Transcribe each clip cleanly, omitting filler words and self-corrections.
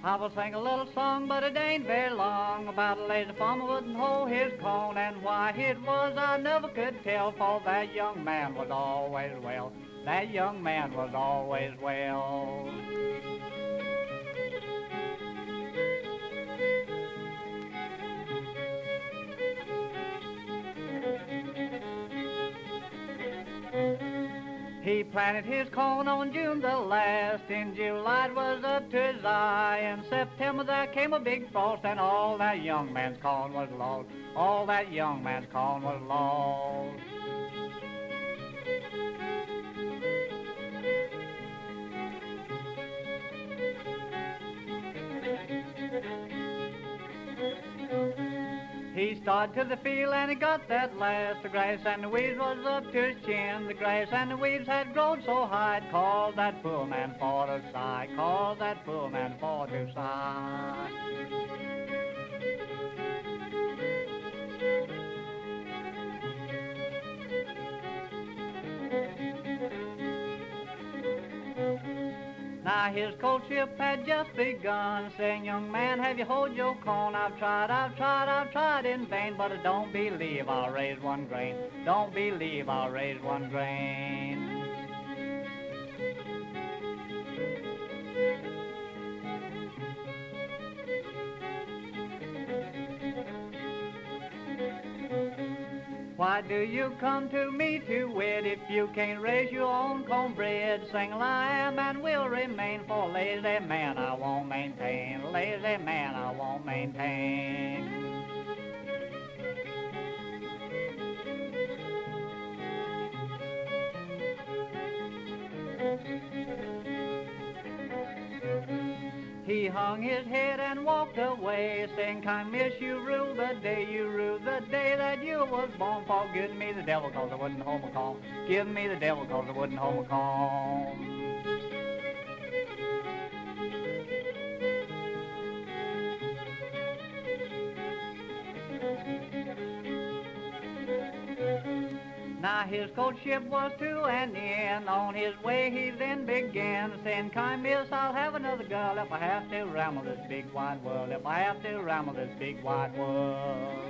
I will sing a little song, but it ain't very long, about a lazy farmer wouldn't hold his corn, and why it was I never could tell, for that young man was always well. That young man was always well. He planted his corn on June the last. In July it was up to his eye. In September there came a big frost, and all that young man's corn was lost. All that young man's corn was lost. He started to the field and he got that last. The grass and the weeds was up to his chin. The grass and the weeds had grown so high, it called that poor man for to sigh. Called that poor man for to sigh. Now his courtship had just begun, saying, young man, have you hoed your corn? I've tried in vain, but I don't believe I'll raise one grain. Don't believe I'll raise one grain. Why do you come to me to wed if you can't raise your own cornbread? Single I am and will remain, for lazy man I won't maintain. Lazy man I won't maintain. He hung his head and walked away, saying, kind miss, you rule the day that you was born. For give me the devil, cause I wouldn't home a comb. Give me the devil, cause I wouldn't home a comb. Now his courtship was to an end. On his way he then began, saying, kind miss, I'll have another girl if I have to ramble this big wide world. If I have to ramble this big wide world.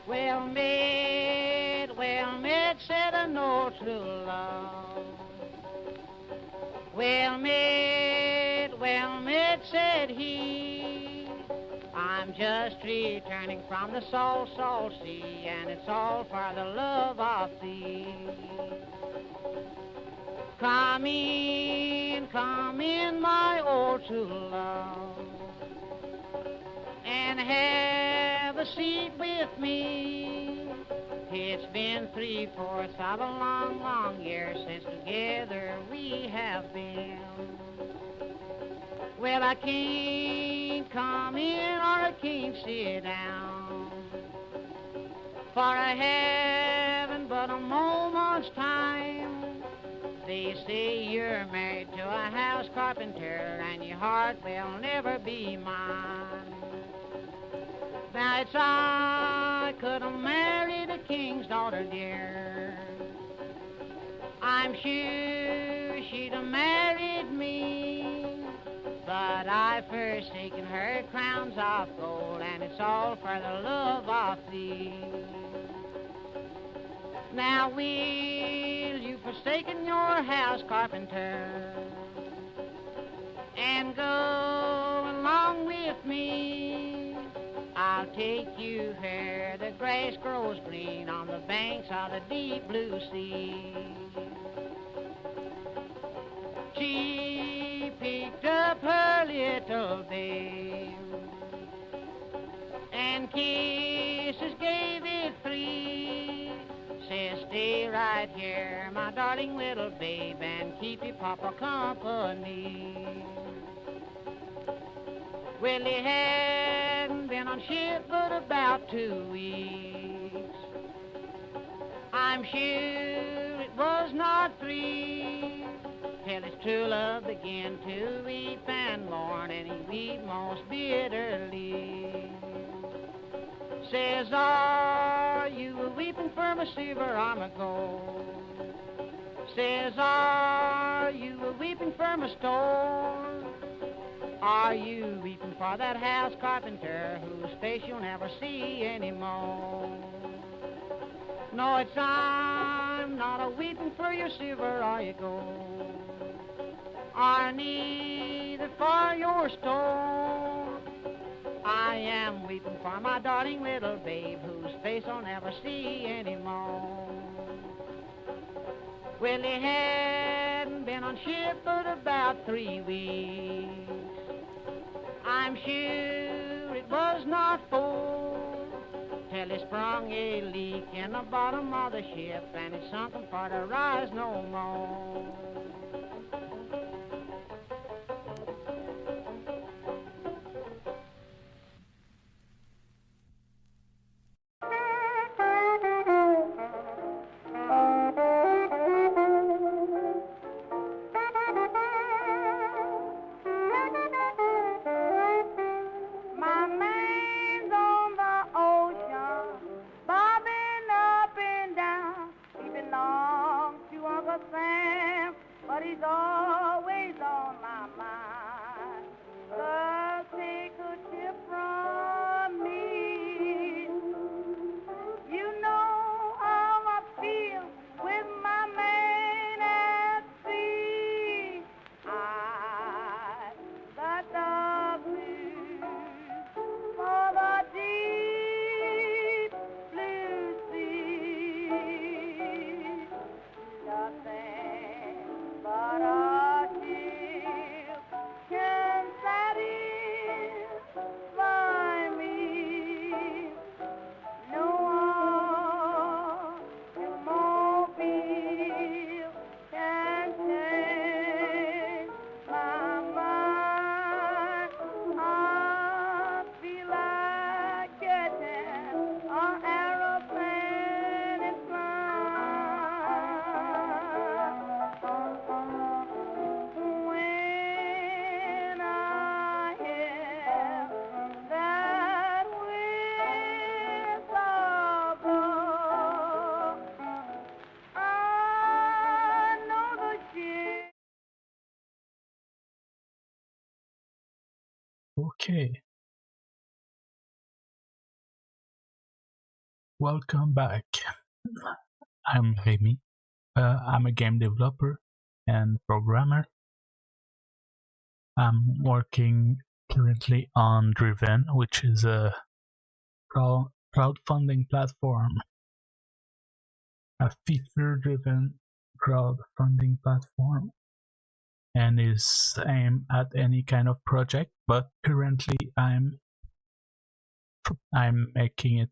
Well, maid, said I know true love. Well, maid, said he, I'm just returning from the salt, salt sea, and it's all for the love of thee. Come in, my old true love, and have a seat with me. It's been 3/4 of a long, long year since together we have been. Well, I can't come in or I can't sit down, for I haven't but a moment's time. They say you're married to a house carpenter and your heart will never be mine. Now it's I could have married a king's daughter, dear. I'm sure she'd have married me, but had I forsaken her crowns of gold, and it's all for the love of thee. Now will you forsaken your house, carpenter, and go along with me? I'll take you where the grass grows green on the banks of the deep blue sea. She picked up her little babe and kisses gave it free. Says, stay right here, my darling little babe, and keep your papa company. Well, he hadn't been on ship but about 2 weeks. I'm sure it was not 3 till his true love began to weep and mourn, and he wept most bitterly. Says, are you weeping for my silver arm of gold? Says, are you weeping for my store? Are you weeping for that house, carpenter, whose face you'll never see anymore? No, it's I'm not a-weeping for your silver or your gold, or neither for your store. I am weeping for my darling little babe, whose face I'll never see anymore. Well, he hadn't been on ship but about 3 weeks. I'm sure it was not 4 till he sprung a leak in the bottom of the ship, and it sunk him for to rise no more. But he's always on my mind. Love, take a tip from me. You know how I feel with my man at sea. I got the blues for the deep blue sea. Nothing but a tear can satisfy me. No automobile can change my mind. I feel like getting an aeroplane and when I hear that whistle blow, I know the ship. Okay, welcome back. I'm Remy. I'm a game developer and programmer. I'm working currently on Driven, which is a crowdfunding platform, a feature-driven crowdfunding platform, and is aimed at any kind of project. But currently, I'm making it.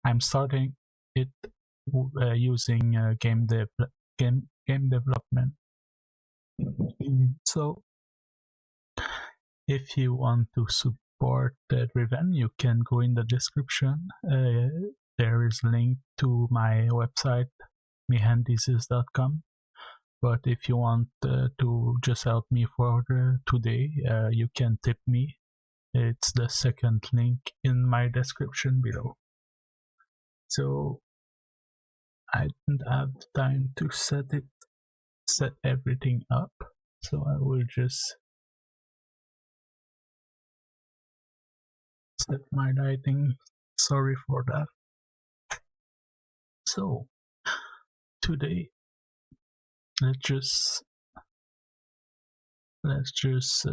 I'm starting it using game development. So, if you want to support Driven, you can go in the description. There is a link to my website, mihandises.com. But if you want to just help me for today, you can tip me. It's the second link in my description below. So I didn't have time to set everything up, so I will just set my lighting. Sorry for that. So today, let's just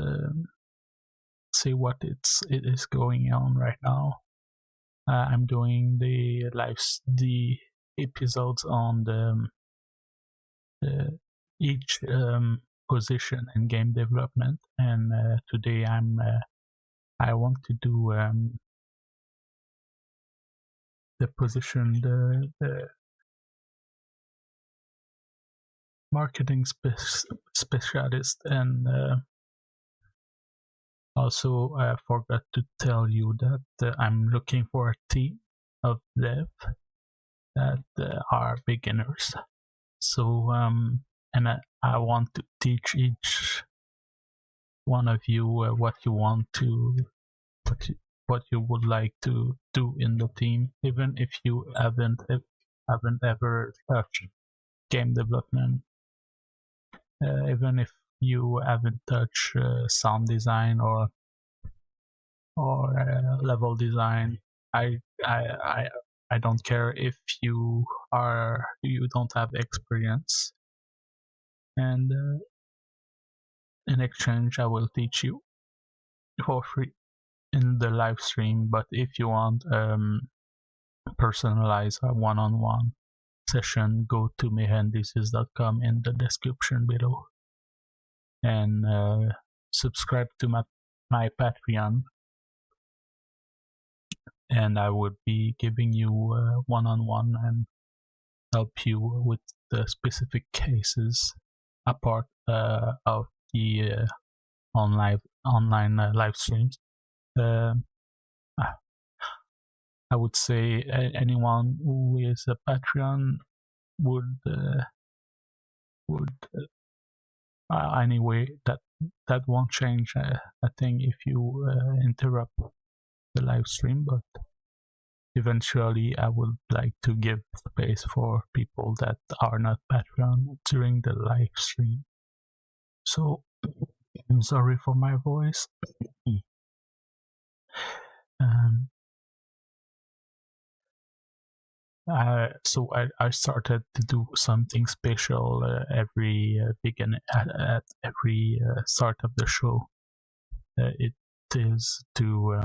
see what it is going on right now. I'm doing the episodes on each position in game development, and today I want to do the position, the marketing specialist, and also I forgot to tell you that I'm looking for a team of dev that are beginners. So and I want to teach each one of you what you want to, what you would like to do in the team, even if you haven't ever touched game development, even if you haven't touched sound design or level design. I don't care if you don't have experience, and in exchange I will teach you for free in the live stream. But if you want personalized one-on-one session, go to mehendices.com in the description below, and subscribe to my Patreon, and I would be giving you one-on-one and help you with the specific cases apart of the online live streams. I would say anyone who is a Patreon would anyway, that won't change a thing if you interrupt the live stream, but eventually I would like to give space for people that are not Patreon during the live stream. So I'm sorry for my voice. So I started to do something special every at every start of the show. It is to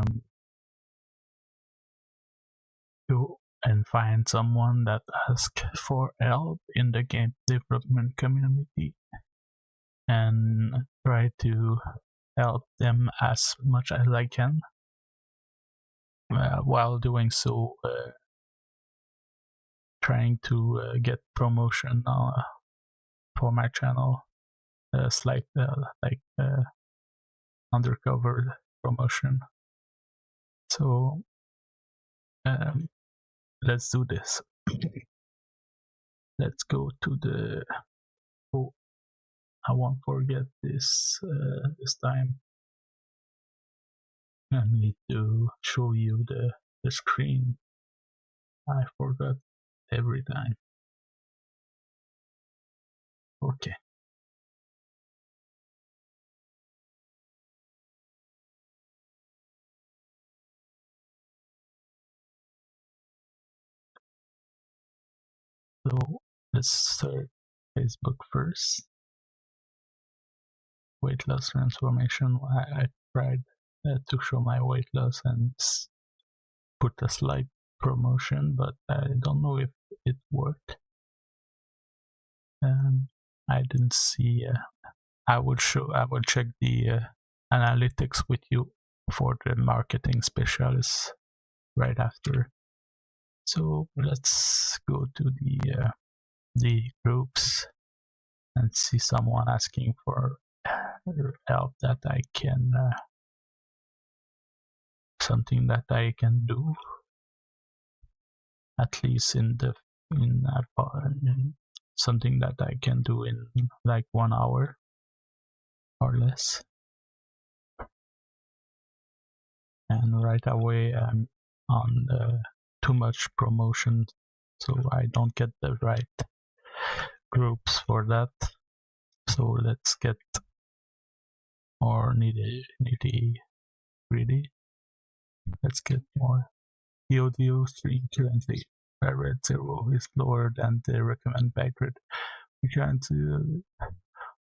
go and find someone that asks for help in the game development community and try to help them as much as I can. While doing so, trying to get promotion for my channel, slight undercover promotion. So let's do this. Let's go to the. Oh, I won't forget this this time. I need to show you the screen. I forgot every time. Okay. So let's start Facebook first. Weight loss transformation. I tried to show my weight loss and put a slight promotion, but I don't know if it worked. I didn't see. I will check the analytics with you for the marketing specialists right after. So let's go to the groups and see someone asking for help that I can something that I can do, at least in something that I can do in like 1 hour or less. And right away I'm on too much promotion, so I don't get the right groups for that. So let's get more nitty gritty. Let's get more. The audio stream currently by Red Zero is lower than the recommended bitrate. We trying to.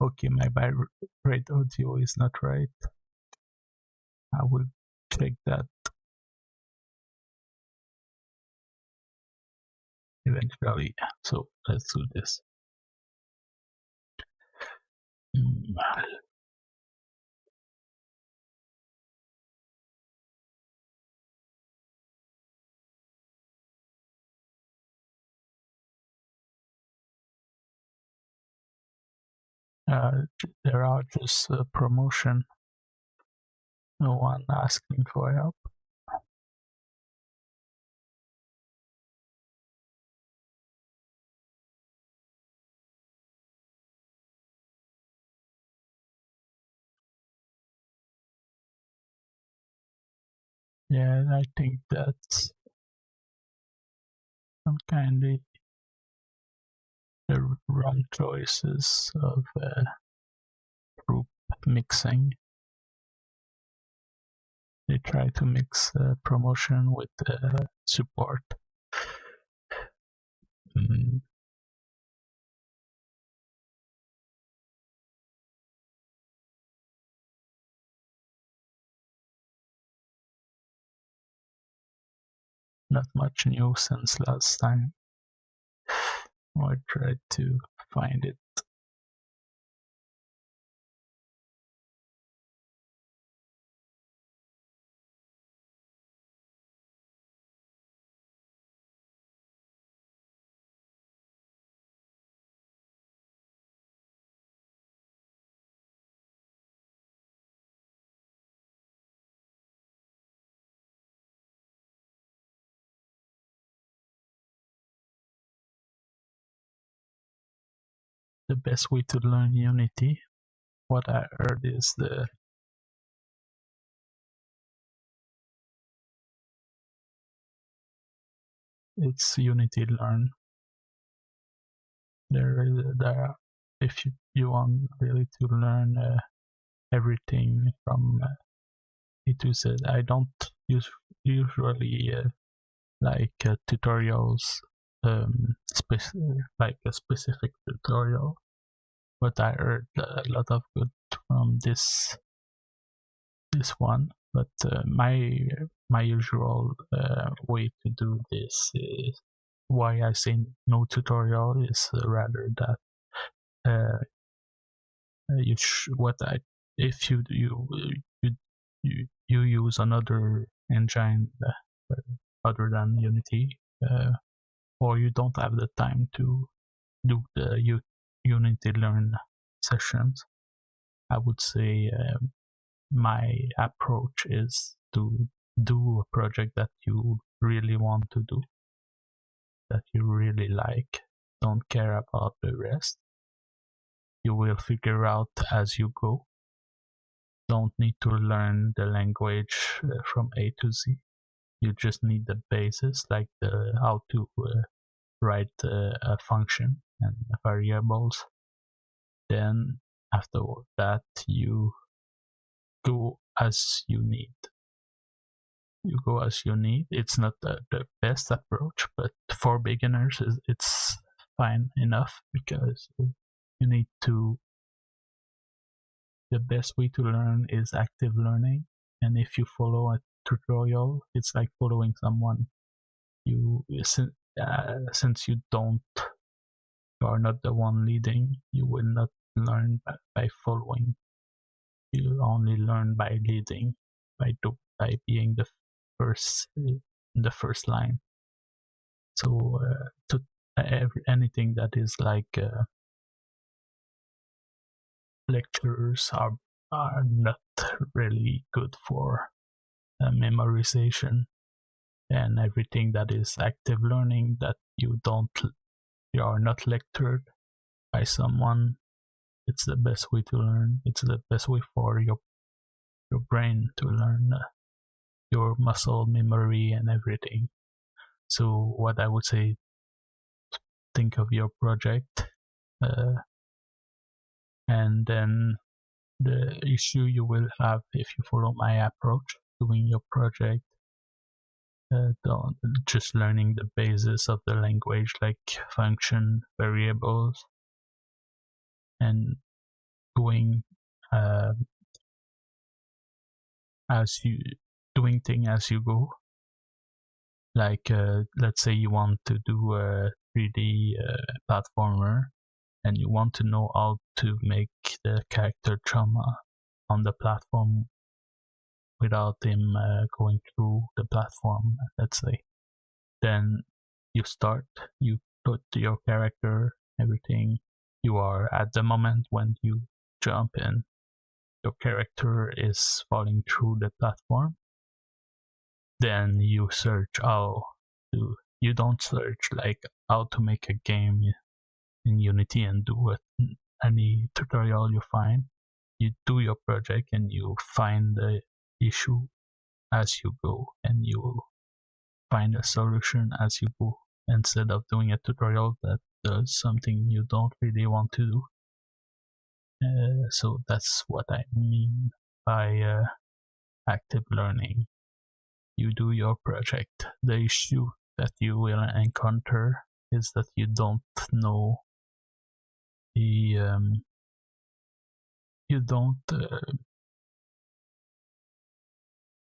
Okay, my bitrate audio is not right. I will check that eventually. So let's do this. There are just promotion. No one asking for help. Yeah, I think that's some kind of the wrong choices of group mixing. They try to mix promotion with support. Not much new since last time. I tried to find it. The best way to learn Unity, what I heard is it's Unity Learn. There if you want really to learn everything from A to Z. I don't usually like tutorials, like a specific tutorial, but I heard a lot of good from this one. But my usual way to do this is why I say no tutorial is rather that if you use another engine other than Unity, or you don't have the time to do the Unity Learn sessions, I would say my approach is to do a project that you really want to do, that you really like. Don't care about the rest. You will figure out as you go. Don't need to learn the language from A to Z. You just need the basis, like how to write a function and variables. Then after that, you go as you need. It's not the best approach, but for beginners, it's fine enough because you need to. The best way to learn is active learning, and if you follow a tutorial, it's like following someone. Since you are not the one leading, you will not learn by following. You only learn by leading, by being the first line. So anything that is like lectures are not really good for memorization, and everything that is active learning that you are not lectured by someone, it's the best way to learn. It's the best way for your brain to learn, your muscle memory and everything. So what I would say, think of your project, and then the issue you will have if you follow my approach doing your project just learning the basis of the language, like function, variables, and doing doing things as you go. Like let's say you want to do a 3D platformer, and you want to know how to make the character jump on the platform without him going through the platform, let's say. Then you put your character, everything. You are at the moment when you jump in, your character is falling through the platform. Then you search you don't search like how to make a game in Unity and do any tutorial you find. You do your project and you find the issue as you go, and you find a solution as you go, instead of doing a tutorial that does something you don't really want to do. So that's what I mean by active learning. You do your project. The issue that you will encounter is that you don't know you don't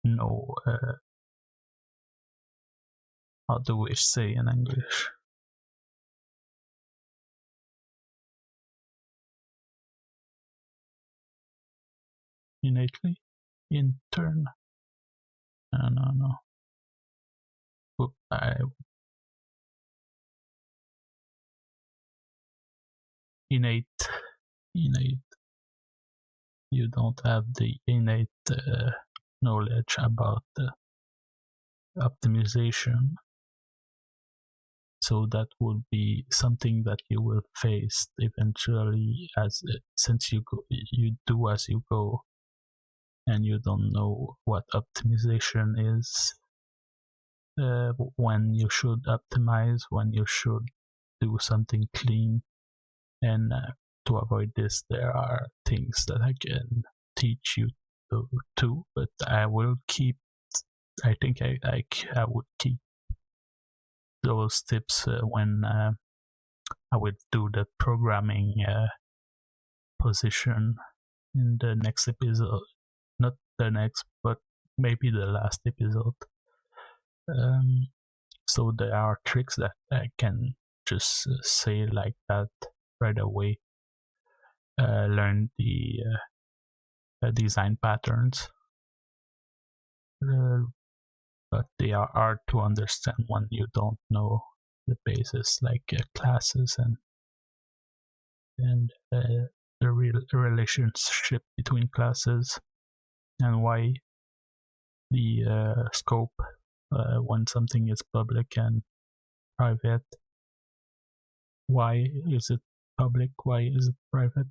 know how do we say in English? Innately? Intern? No. Innate. You don't have the innate knowledge about optimization. So that would be something that you will face eventually, since you do as you go, and you don't know what optimization is, when you should optimize, when you should do something clean. And to avoid this, there are things that I can teach you too, but I would keep those tips when I would do the programming position in the next episode. Not the next, but maybe the last episode. So there are tricks that I can just say like that right away. Learn the design patterns, but they are hard to understand when you don't know the basis, like classes and the relationship between classes, and why the scope when something is public and private. Why is it public? Why is it private?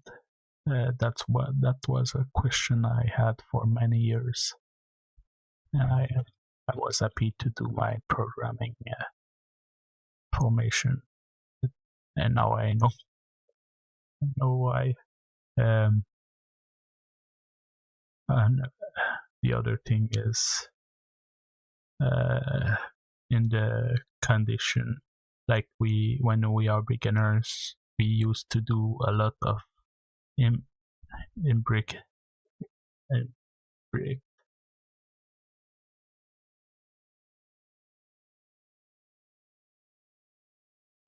That was a question I had for many years, and I was happy to do my programming formation, and now I know why. And the other thing is in the condition, like when we are beginners, we used to do a lot of in brick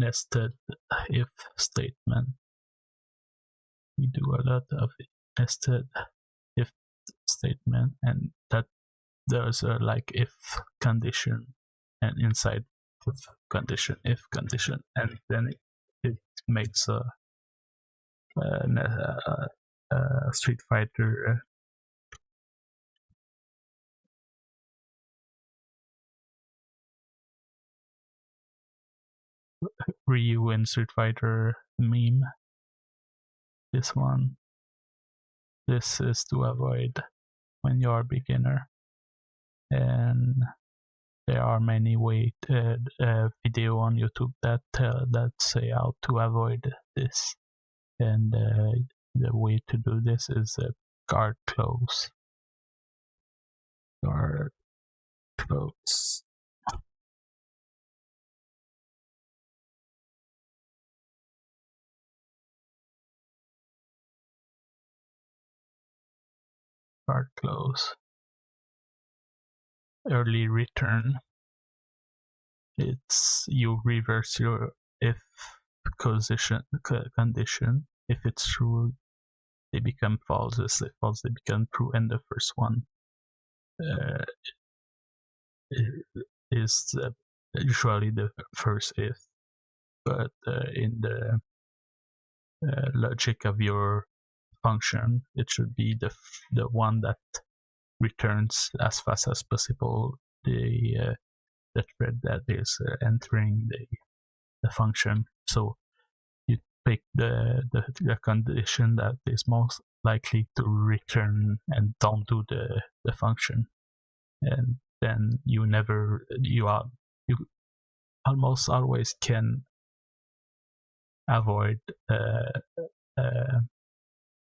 nested if statement. We do a lot of nested if statement, and that there's a like if condition, and inside if condition, and then it makes a Street Fighter Ryu in Street Fighter meme. This one. This is to avoid when you're a beginner, and there are many video on YouTube that say how to avoid this, and the way to do this is guard close. part close. Early return. It's you reverse your if condition. If it's true, they become false. If they're false, they become true. And the first one is usually the first if. But in the logic of your function, it should be the one that returns as fast as possible the thread that is entering the function. So you pick the condition that is most likely to return and don't do the function, and then you almost always can avoid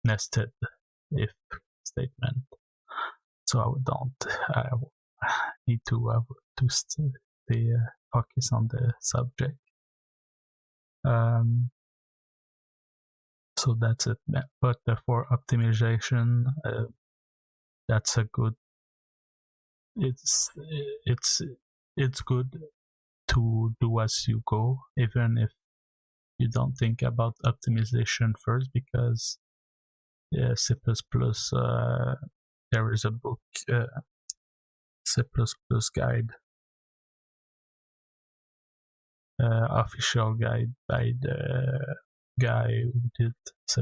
nested if statement. So I need to stay focus on the subject. So that's it. But for optimization, that's a good. It's good to do as you go, even if you don't think about optimization first, because C++, there is a book, C++ guide, official guide by the guy who did C++,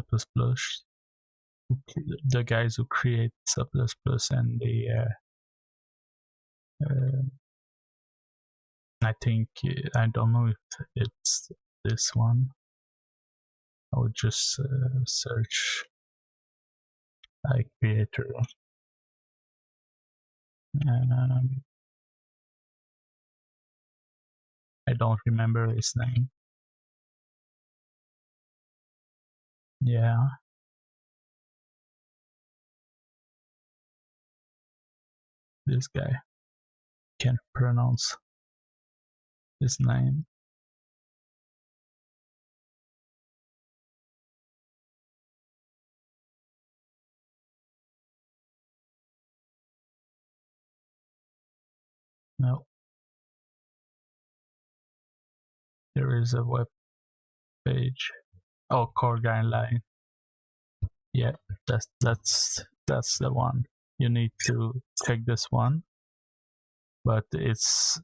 the guys who create C++, and I think, I don't know if it's this one. I would just search creator. I don't remember his name. Yeah. This guy. Can't pronounce his name. No. There is a web page. Oh, core guideline. Yeah, that's the one. You need to check this one, but it's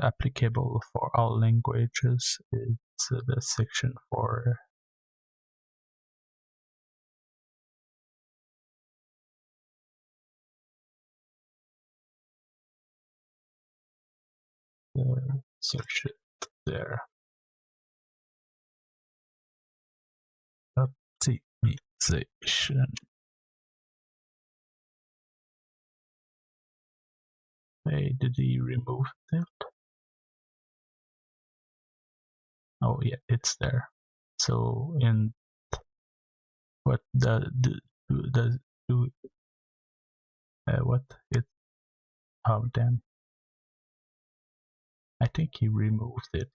applicable for all languages. It's the section for search it there. Optimization. Hey, did he remove it? Oh yeah, it's there. So in what does what it? Oh damn! I think he removed it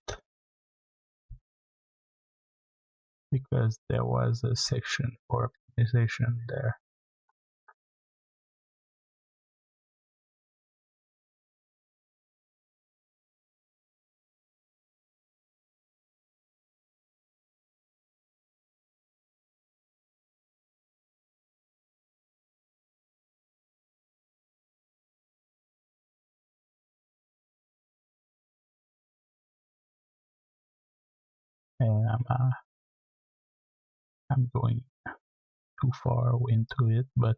because there was a section for optimization there. And I'm going too far into it, but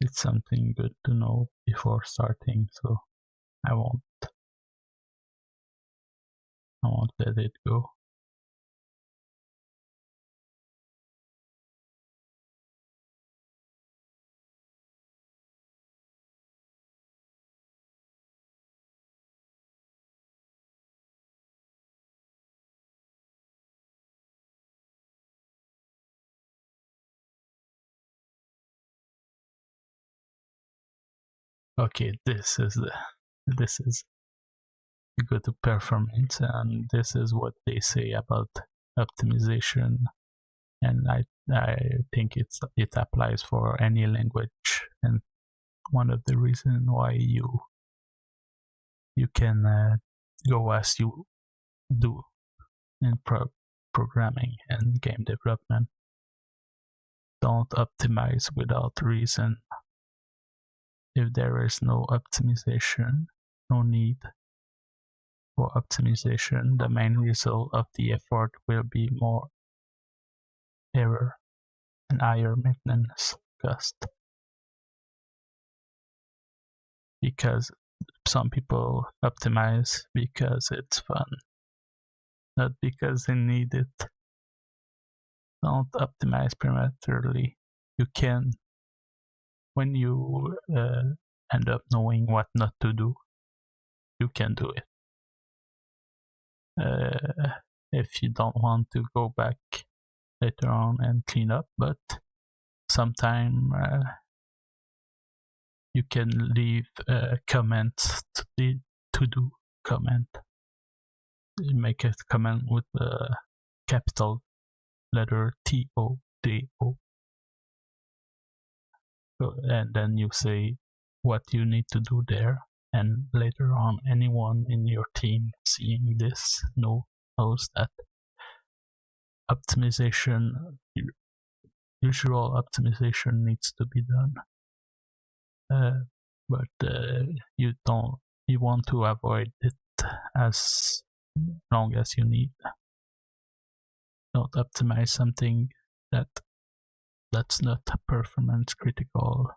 it's something good to know before starting, so I won't let it go. Okay, this is you go to performance, and this is what they say about optimization. and I think it applies for any language, and one of the reasons why you can go as you do in programming and game development. Don't optimize without reason. If there is no optimization, no need for optimization, the main result of the effort will be more error and higher maintenance cost. Because some people optimize because it's fun, not because they need it. Don't optimize prematurely. You can, when you end up knowing what not to do, you can do it. If you don't want to go back later on and clean up, but sometime you can leave comments to the to-do comment. You make a comment with the capital letter TODO, and then you say what you need to do there, and later on anyone in your team seeing this knows that optimization, usual optimization needs to be done, but you want to avoid it as long as you need. Don't optimize something that's not performance critical.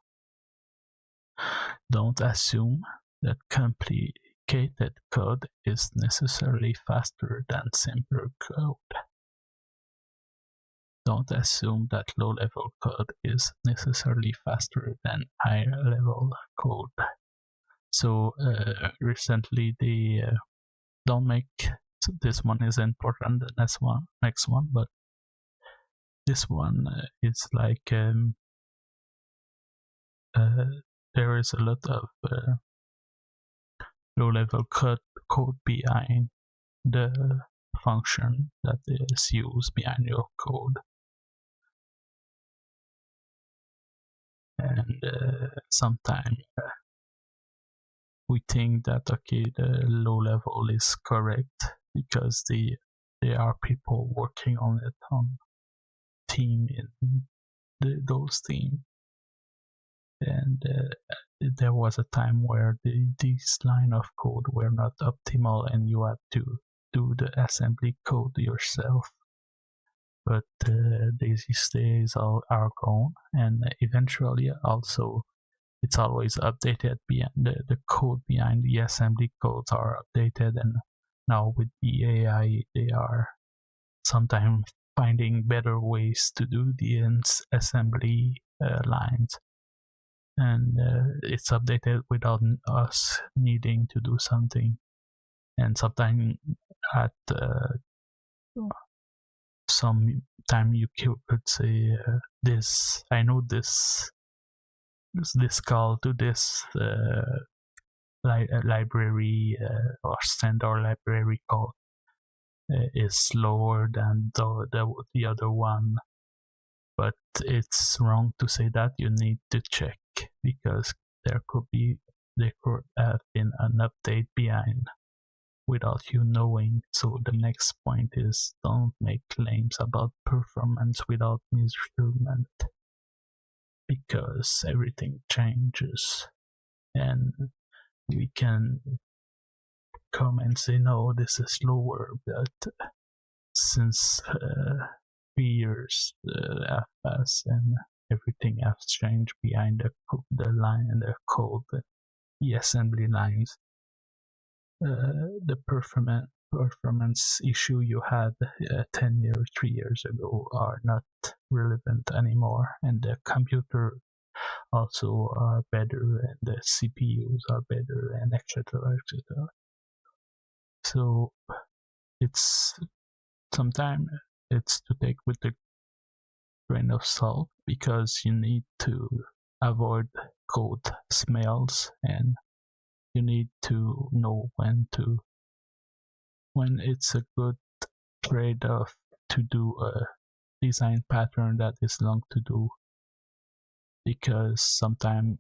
Don't assume that complicated code is necessarily faster than simpler code. Don't assume that low-level code is necessarily faster than higher-level code. So recently they don't make, this one is important, the next one, but this one is like there is a lot of low-level code behind the function that is used behind your code. And sometimes we think that, okay, the low level is correct because there are people working on it on team in those teams. And there was a time where these line of code were not optimal and you had to do the assembly code yourself. But these days are gone, and eventually also it's always updated. The code behind the assembly codes are updated, and now with the AI they are sometimes finding better ways to do the assembly lines, and it's updated without us needing to do something. And sometimes at some time you could say this, I know this call to this library or standard library call is slower than the other one, but it's wrong to say that. You need to check because there could have been an update behind without you knowing. So the next point is, don't make claims about performance without measurement, because everything changes, and we can come and say, no, this is slower, but since 3 years have passed and everything has changed behind the line and the code, the assembly lines, the performance issue you had 10 years, 3 years ago are not relevant anymore, and the computer also are better, and the CPUs are better, and etc. etc. So it's sometimes it's to take with a grain of salt, because you need to avoid code smells, and you need to know when it's a good trade-off to do design pattern that is long to do, because sometimes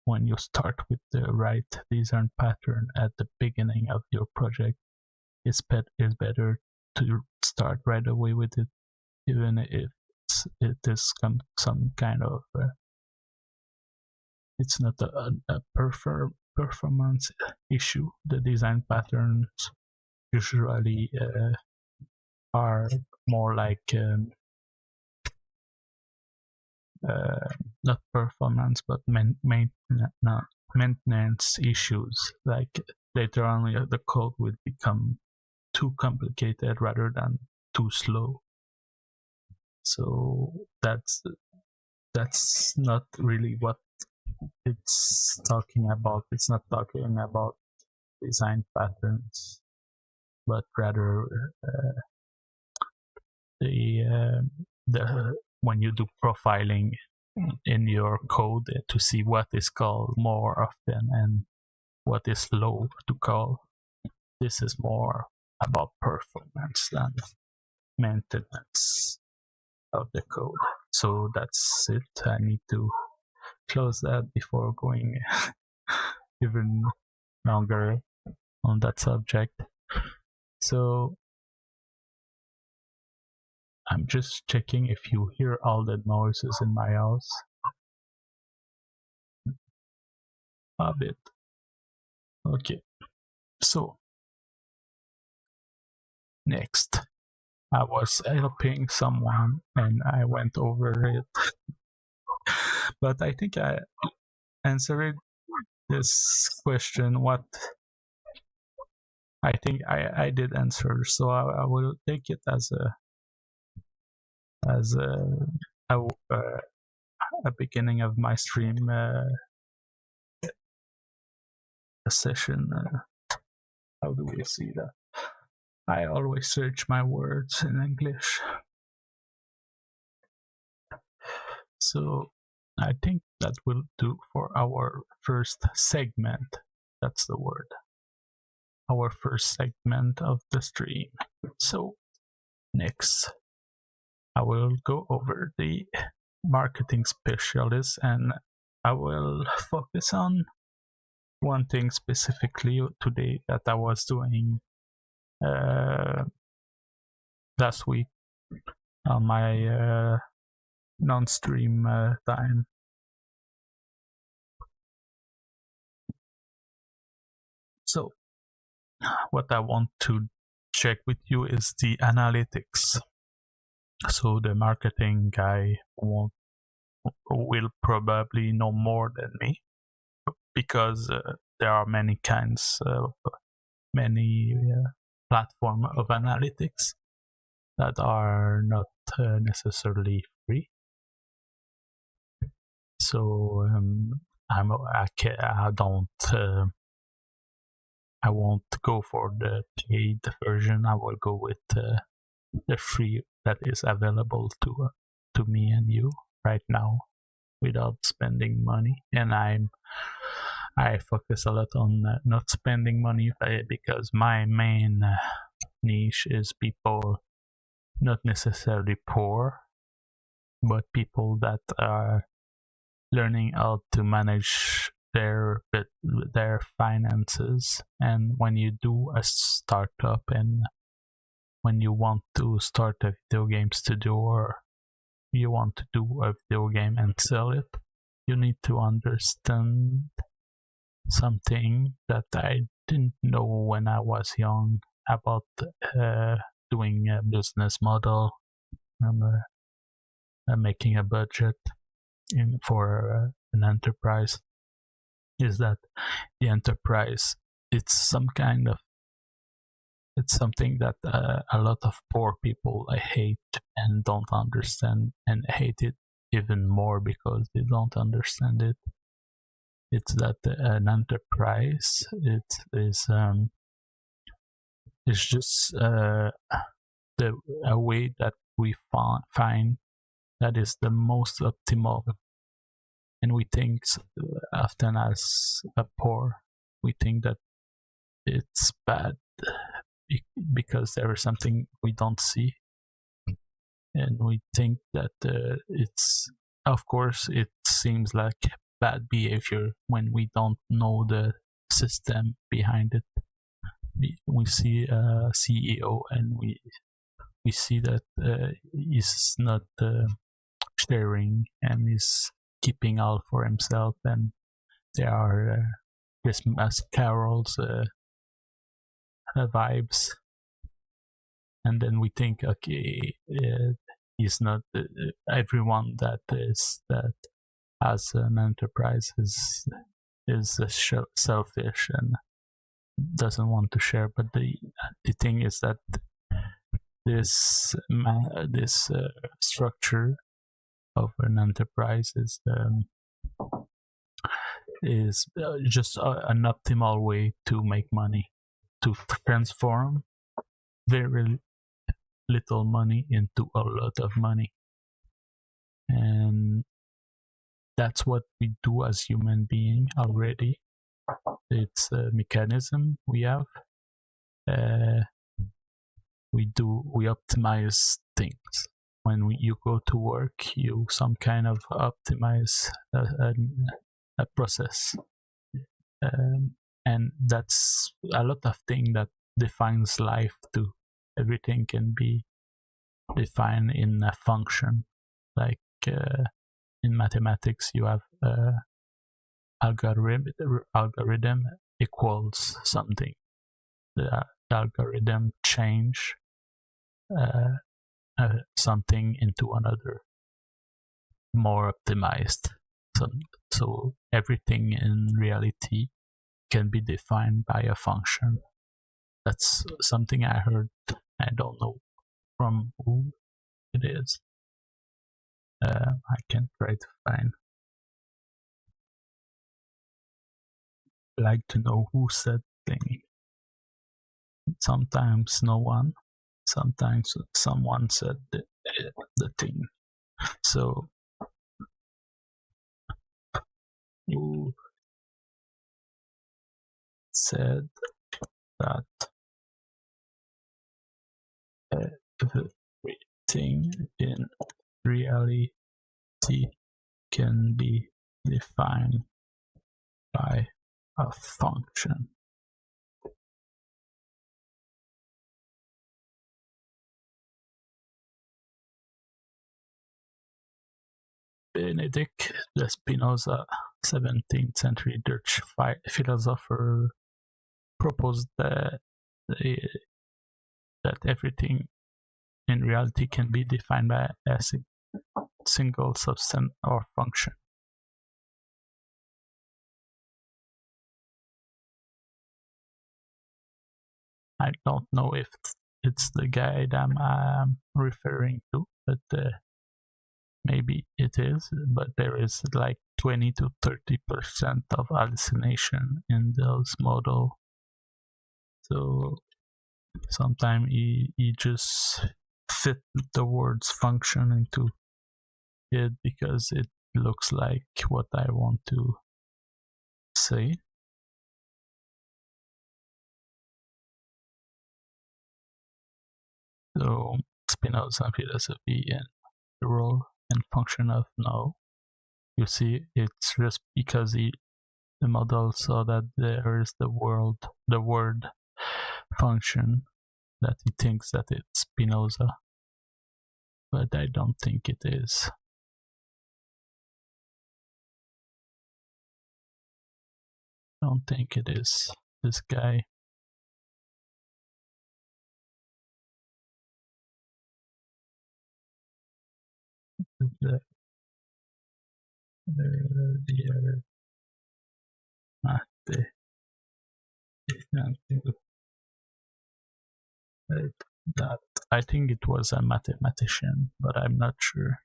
when you start with the right design pattern at the beginning of your project, it's better to start right away with it, even if it is some kind of it's not a performance issue. The design patterns usually are more like not performance but maintenance issues. Like later on, the code will become too complicated rather than too slow. So that's not really what it's talking about. It's not talking about design patterns, but rather the when you do profiling in your code to see what is called more often and what is low to call. This is more about performance than maintenance of the code. So that's it. I need to close that before going even longer on that subject. So I'm just checking if you hear all the noises in my house. A bit. Okay. So next, I was helping someone and I went over it. But I think I answered this question. What I think I did answer, so I will take it as a beginning of my stream a session. How do we see that? I always search my words in English. So I think that will do for our first segment. That's the word. Our first segment of the stream. So next, I will go over the marketing specialist and I will focus on one thing specifically today that I was doing last week on my non-stream time. So what I want to check with you is the analytics. So the marketing guy will probably know more than me, because there are many kinds of platform of analytics that are not necessarily free. So I won't go for the paid version. I will go with the free that is available to me and you right now without spending money. And I focus a lot on not spending money because my main niche is people not necessarily poor, but people that are learning how to manage their finances. And when you do a startup and when you want to start a video game studio or you want to do a video game and sell it, you need to understand something that I didn't know when I was young about doing a business model and making a budget for an enterprise. Is that the enterprise, it's something that a lot of poor people hate and don't understand, and hate it even more because they don't understand it. It's that an enterprise, it's just a way that we find that is the most optimal. And we think often as a poor, we think that it's bad because there is something we don't see. and we think that it's, of course, it seems like bad behavior when we don't know the system behind it. We see a CEO and we see that he's not sharing and is keeping all for himself, and there are Christmas carols vibes, and then we think, okay, he's not everyone that has an enterprise is selfish and doesn't want to share. But the thing is that this structure of an enterprise is just an optimal way to make money, to transform very little money into a lot of money. And that's what we do as human beings already. It's a mechanism we have. We optimize things. When you go to work, you some kind of optimize a process. And that's a lot of things that defines life too. Everything can be defined in a function. Like in mathematics, you have algorithm equals something. The algorithm change something into another, more optimized. So everything in reality can be defined by a function. That's something I heard. I don't know from who it is. I can try to find. Like to know who said thing. Sometimes no one. Sometimes someone said the thing. So who said that everything in reality can be defined by a function? Benedict de Spinoza, 17th century Dutch philosopher, proposed that everything in reality can be defined by a single substance or function. I don't know if it's the guy that I'm referring to, but maybe it is. But there is like 20 to 30% of hallucination in those model. So sometimes he just fit the words function into it because it looks like what I want to say. So Spinoza philosophy and the role and function of now. You see, it's just because the model saw that there is the word function, that he thinks that it's Spinoza, but I don't think it is. I don't think it is this guy. The that I think it was a mathematician, but I'm not sure.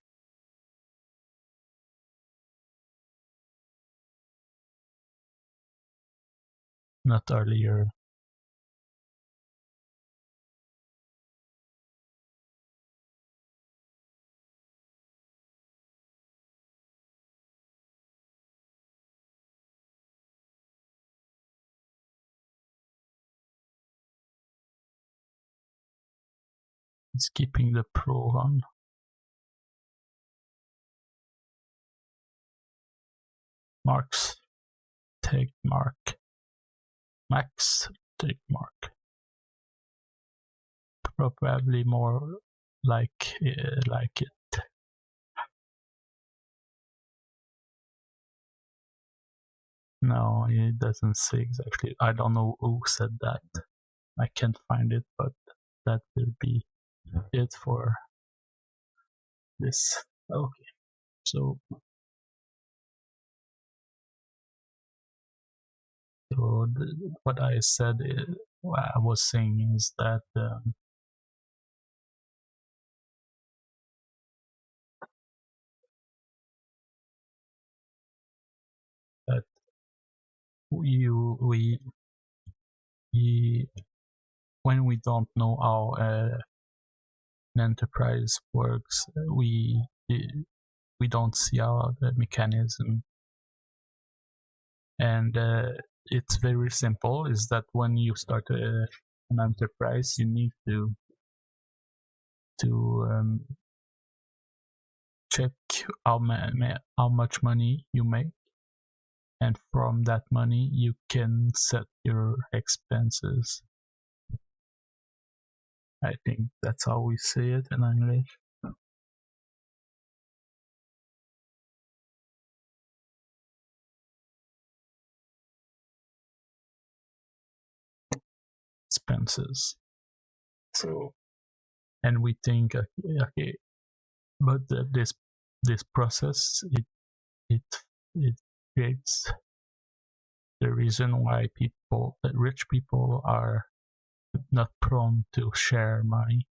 Not earlier. It's keeping the pro on. Marx Tegmark. Max Tegmark. Probably more like it. No, it doesn't say exactly. I don't know who said that. I can't find it, but that will be it for this. Okay, so what I said, what I was saying is that that we when we don't know how an enterprise works, we don't see how the mechanism, and it's very simple. Is that when you start an enterprise, you need to check how much money you make, and from that money you can set your expenses. I think that's how we say it in English. Expenses. So, and we think, okay, but this process it creates the reason why rich people are not prone to share money.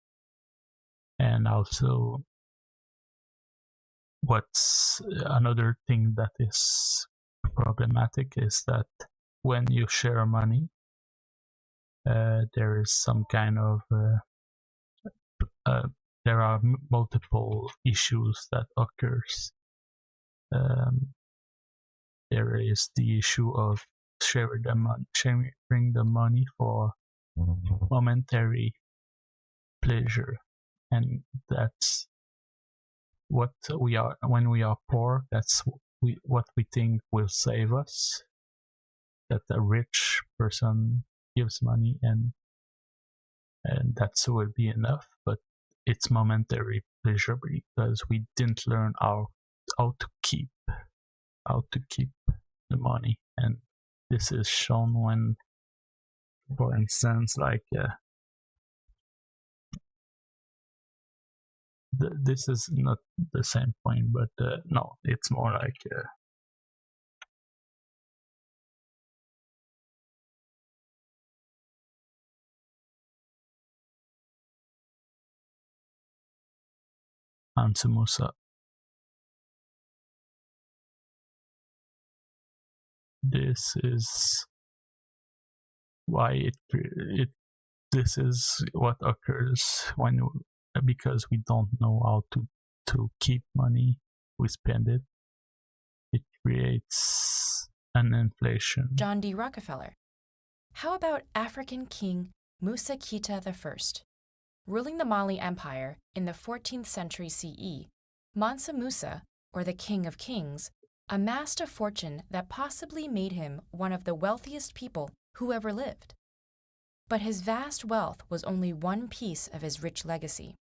And also, what's another thing that is problematic is that when you share money, there is some kind of there are multiple issues that occurs. There is the issue of sharing the money for momentary pleasure, and that's what we are when we are poor. That's what we think will save us. That a rich person gives money and that will be enough, but it's momentary pleasure because we didn't learn how to keep the money. And this is shown when, for instance, like this is not the same point, but no, it's more like Mansa Musa. This is why this is what occurs because we don't know how to keep money, we spend it. It creates an inflation. John D. Rockefeller. How about African king Musa Kita I? Ruling the Mali Empire in the 14th century CE, Mansa Musa, or the King of Kings, amassed a fortune that possibly made him one of the wealthiest people who ever lived. But his vast wealth was only one piece of his rich legacy.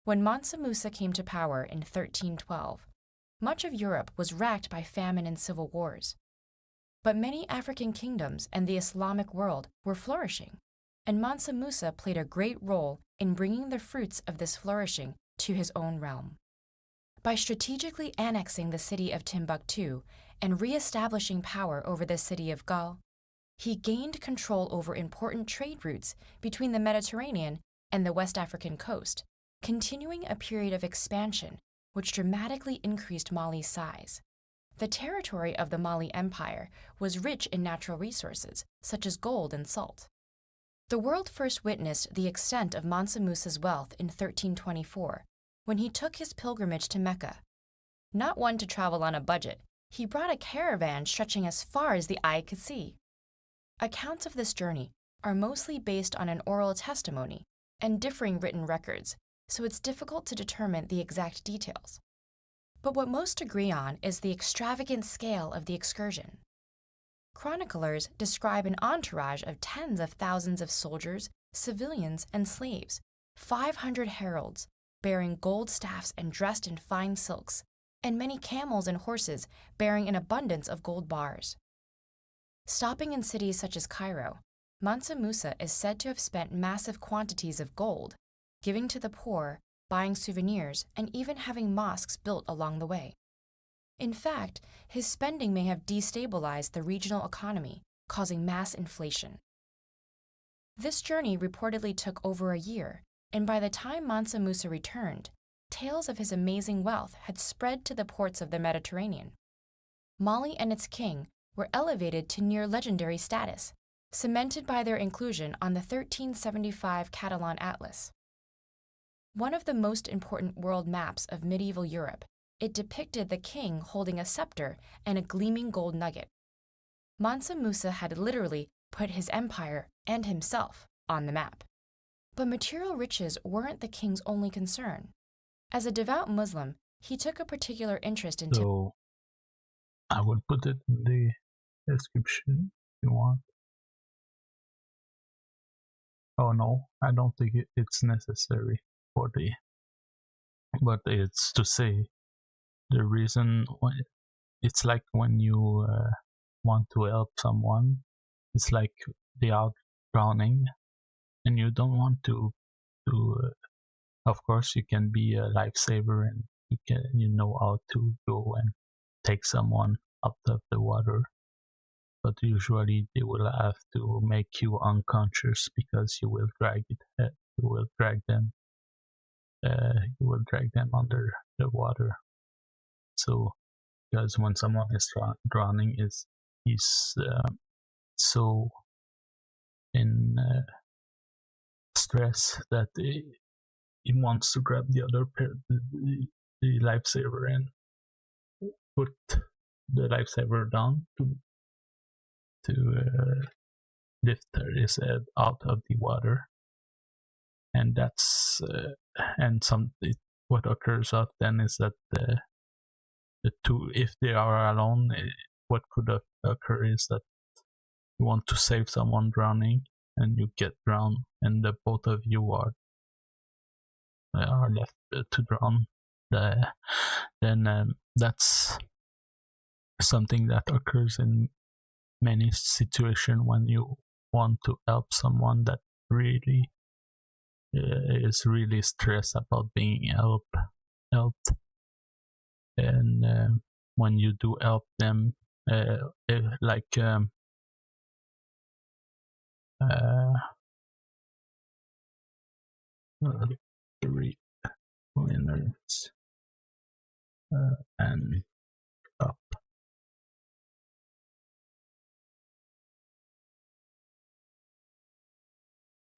When Mansa Musa came to power in 1312, much of Europe was racked by famine and civil wars. But many African kingdoms and the Islamic world were flourishing, and Mansa Musa played a great role in bringing the fruits of this flourishing to his own realm. By strategically annexing the city of Timbuktu and re-establishing power over the city of Galle, he gained control over important trade routes between the Mediterranean and the West African coast, continuing a period of expansion which dramatically increased Mali's size. The territory of the Mali Empire was rich in natural resources, such as gold and salt. The world first witnessed the extent of Mansa Musa's wealth in 1324, when he took his pilgrimage to Mecca. Not one to travel on a budget, he brought a caravan stretching as far as the eye could see. Accounts of this journey are mostly based on an oral testimony and differing written records, so it's difficult to determine the exact details. But what most agree on is the extravagant scale of the excursion. Chroniclers describe an entourage of tens of thousands of soldiers, civilians, and slaves, 500 heralds, bearing gold staffs and dressed in fine silks, and many camels and horses bearing an abundance of gold bars. Stopping in cities such as Cairo, Mansa Musa is said to have spent massive quantities of gold, giving to the poor, buying souvenirs, and even having mosques built along the way. In fact, his spending may have destabilized the regional economy, causing mass inflation. This journey reportedly took over a year, and by the time Mansa Musa returned, tales of his amazing wealth had spread to the ports of the Mediterranean. Mali and its king were elevated to near legendary status, cemented by their inclusion on the 1375 Catalan Atlas. One of the most important world maps of medieval Europe, it depicted the king holding a scepter and a gleaming gold nugget. Mansa Musa had literally put his empire and himself on the map. But material riches weren't the king's only concern. As a devout Muslim, he took a particular interest in... So, I will put it in the description if you want. Oh no, I don't think it's necessary for the... But it's to say, the reason why... It's like when you want to help someone, it's like they are drowning, and you don't want to of course you can be a lifesaver and you know how to go and take someone out of the water, but usually they will have to make you unconscious because you will drag them under the water. So because when someone is drowning, he's so in stress that he wants to grab the other the lifesaver and put the lifesaver down to lift his head out of the water, and that's what occurs often is that the two, if they are alone, what could occur is that you want to save someone drowning and you get drowned, and the both of you are left to drown. Then that's something that occurs in many situations when you want to help someone that really is really stressed about being helped, and when you do help them, three winners and up.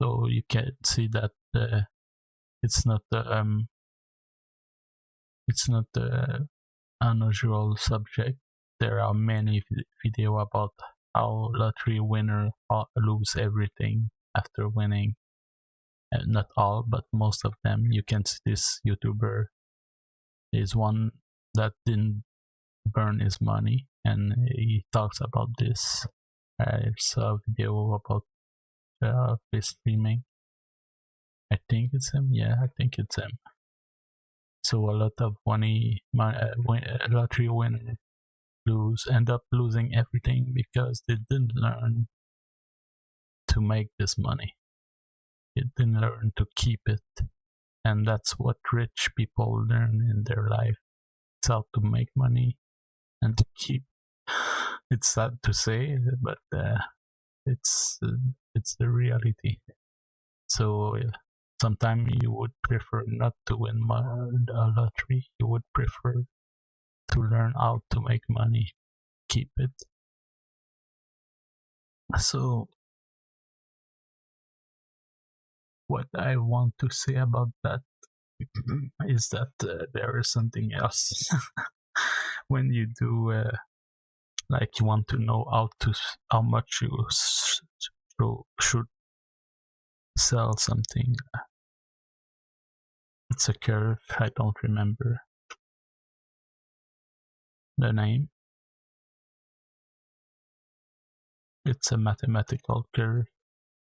So you can see that it's not the unusual subject. There are many videos about how lottery winners lose everything after winning. Not all, but most of them. You can see this YouTuber is one that didn't burn his money, and he talks about this. I saw a video about this streaming. I think it's him. Yeah, I think it's him. So a lot of lottery winners end up losing everything because they didn't learn to make this money. They didn't learn to keep it, and that's what rich people learn in their life. It's how to make money and to keep. It's sad to say, but it's the reality. So sometimes you would prefer not to win a lottery. You would prefer to learn how to make money, keep it. So what I want to say about that is that there is something else. When you do like you want to know how much you should sell something. It's a curve, I don't remember. the name. It's a mathematical curve,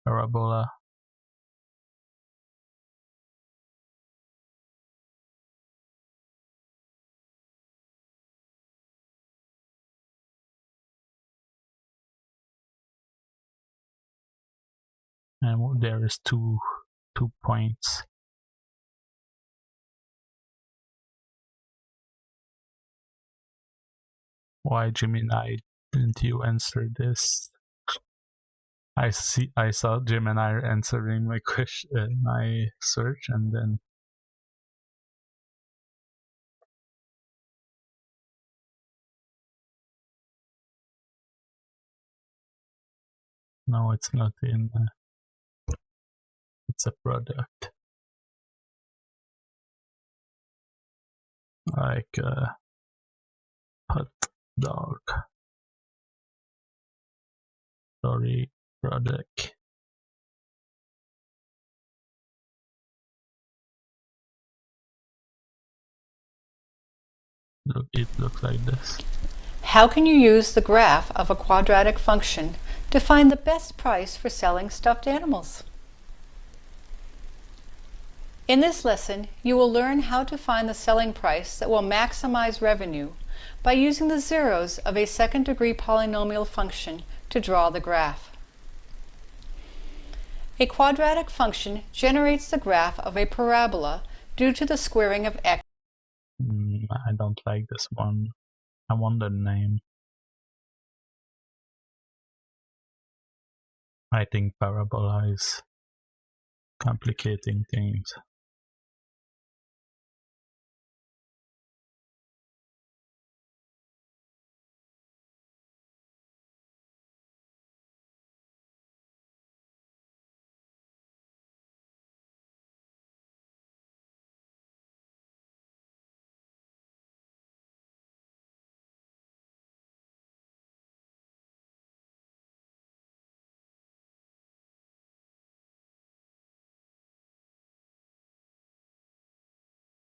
parabola. And there is two points. Why, Gemini, didn't you answer this? I saw Gemini answering my question, my search, and then no, it's not in. It's a product, like a hot dog. Sorry, product. Look, it looks like this. How can you use the graph of a quadratic function to find the best price for selling stuffed animals? In this lesson, you will learn how to find the selling price that will maximize revenue by using the zeros of a second-degree polynomial function to draw the graph. A quadratic function generates the graph of a parabola due to the squaring of x. I don't like this one. I want the name. I think parabola is complicating things.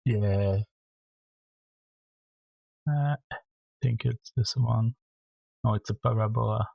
Yeah. I think it's this one. No, it's a parabola.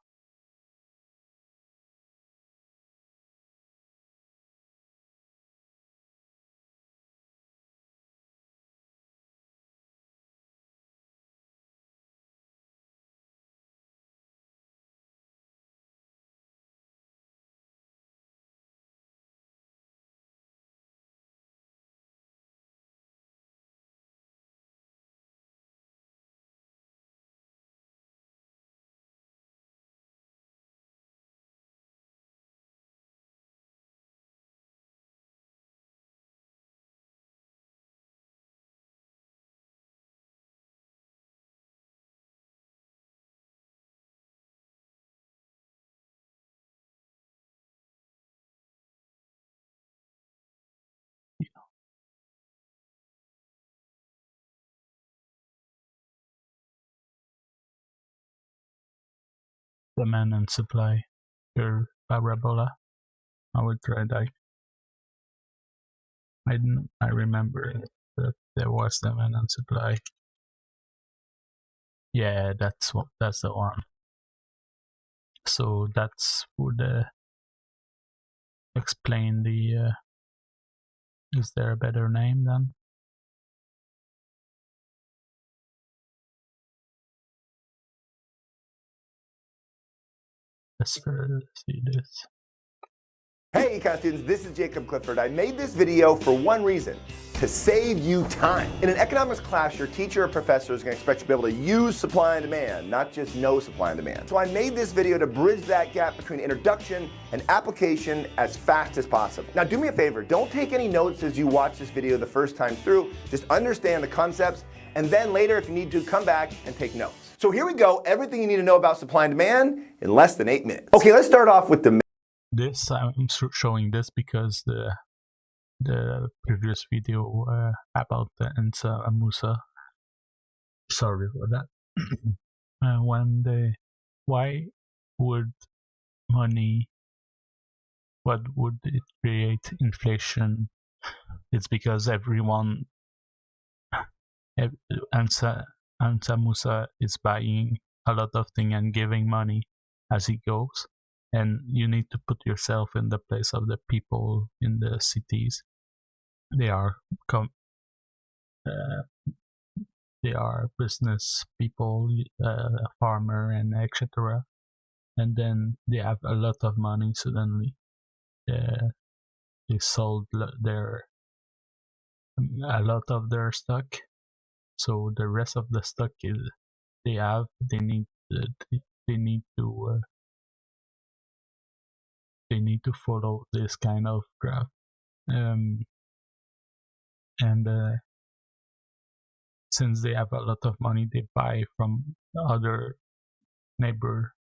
Demand and supply curve parabola. I will try that. I remember that there was demand and supply. Yeah, that's the one. So that's would explain the. Is there a better name then? Let's see this. Hey econ students, this is Jacob Clifford. I made this video for one reason, to save you time. In an economics class, your teacher or professor is going to expect you to be able to use supply and demand, not just know supply and demand. So I made this video to bridge that gap between introduction and application as fast as possible. Now do me a favor, don't take any notes as you watch this video the first time through, just understand the concepts, and then later if you need to, come back and take notes. So here we go, everything you need to know about supply and demand in less than 8 minutes. Okay, let's start off with the This I'm showing this because the previous video about the Musa. Sorry for that. Why would money? What would it create inflation? It's because everyone. Mansa Musa is buying a lot of things and giving money as he goes. And you need to put yourself in the place of the people in the cities. They are business people, farmer, and etc. And then they have a lot of money suddenly. They sold a lot of their stock, so the rest of the stock they need to follow this kind of graph, and since they have a lot of money, they buy from other neighbor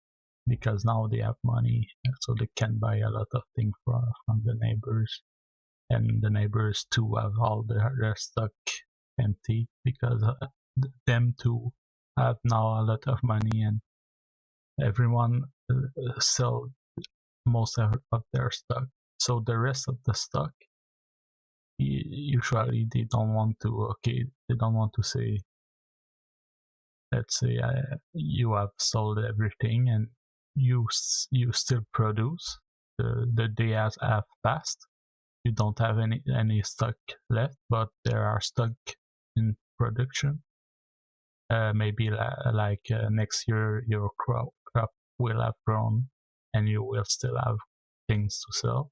because now they have money, so they can buy a lot of things from the neighbors, and the neighbors too have all their stock empty because them too have now a lot of money, and everyone sell most of their stock. So the rest of the stock, usually they don't want to say, let's say you have sold everything and you still produce. The day have passed, you don't have any stock left, but there are stock in production. Maybe like next year your crop will have grown and you will still have things to sell,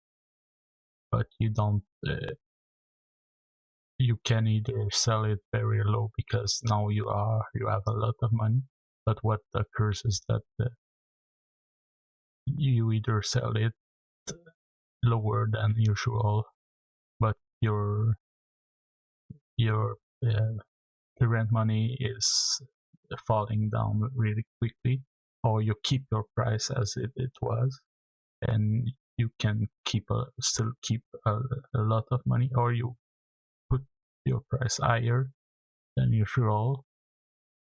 but you don't. You can either sell it very low because now you have a lot of money, but what occurs is that you either sell it lower than usual, but your current money is falling down really quickly, or you keep your price as it was, and you can still keep a lot of money, or you put your price higher than usual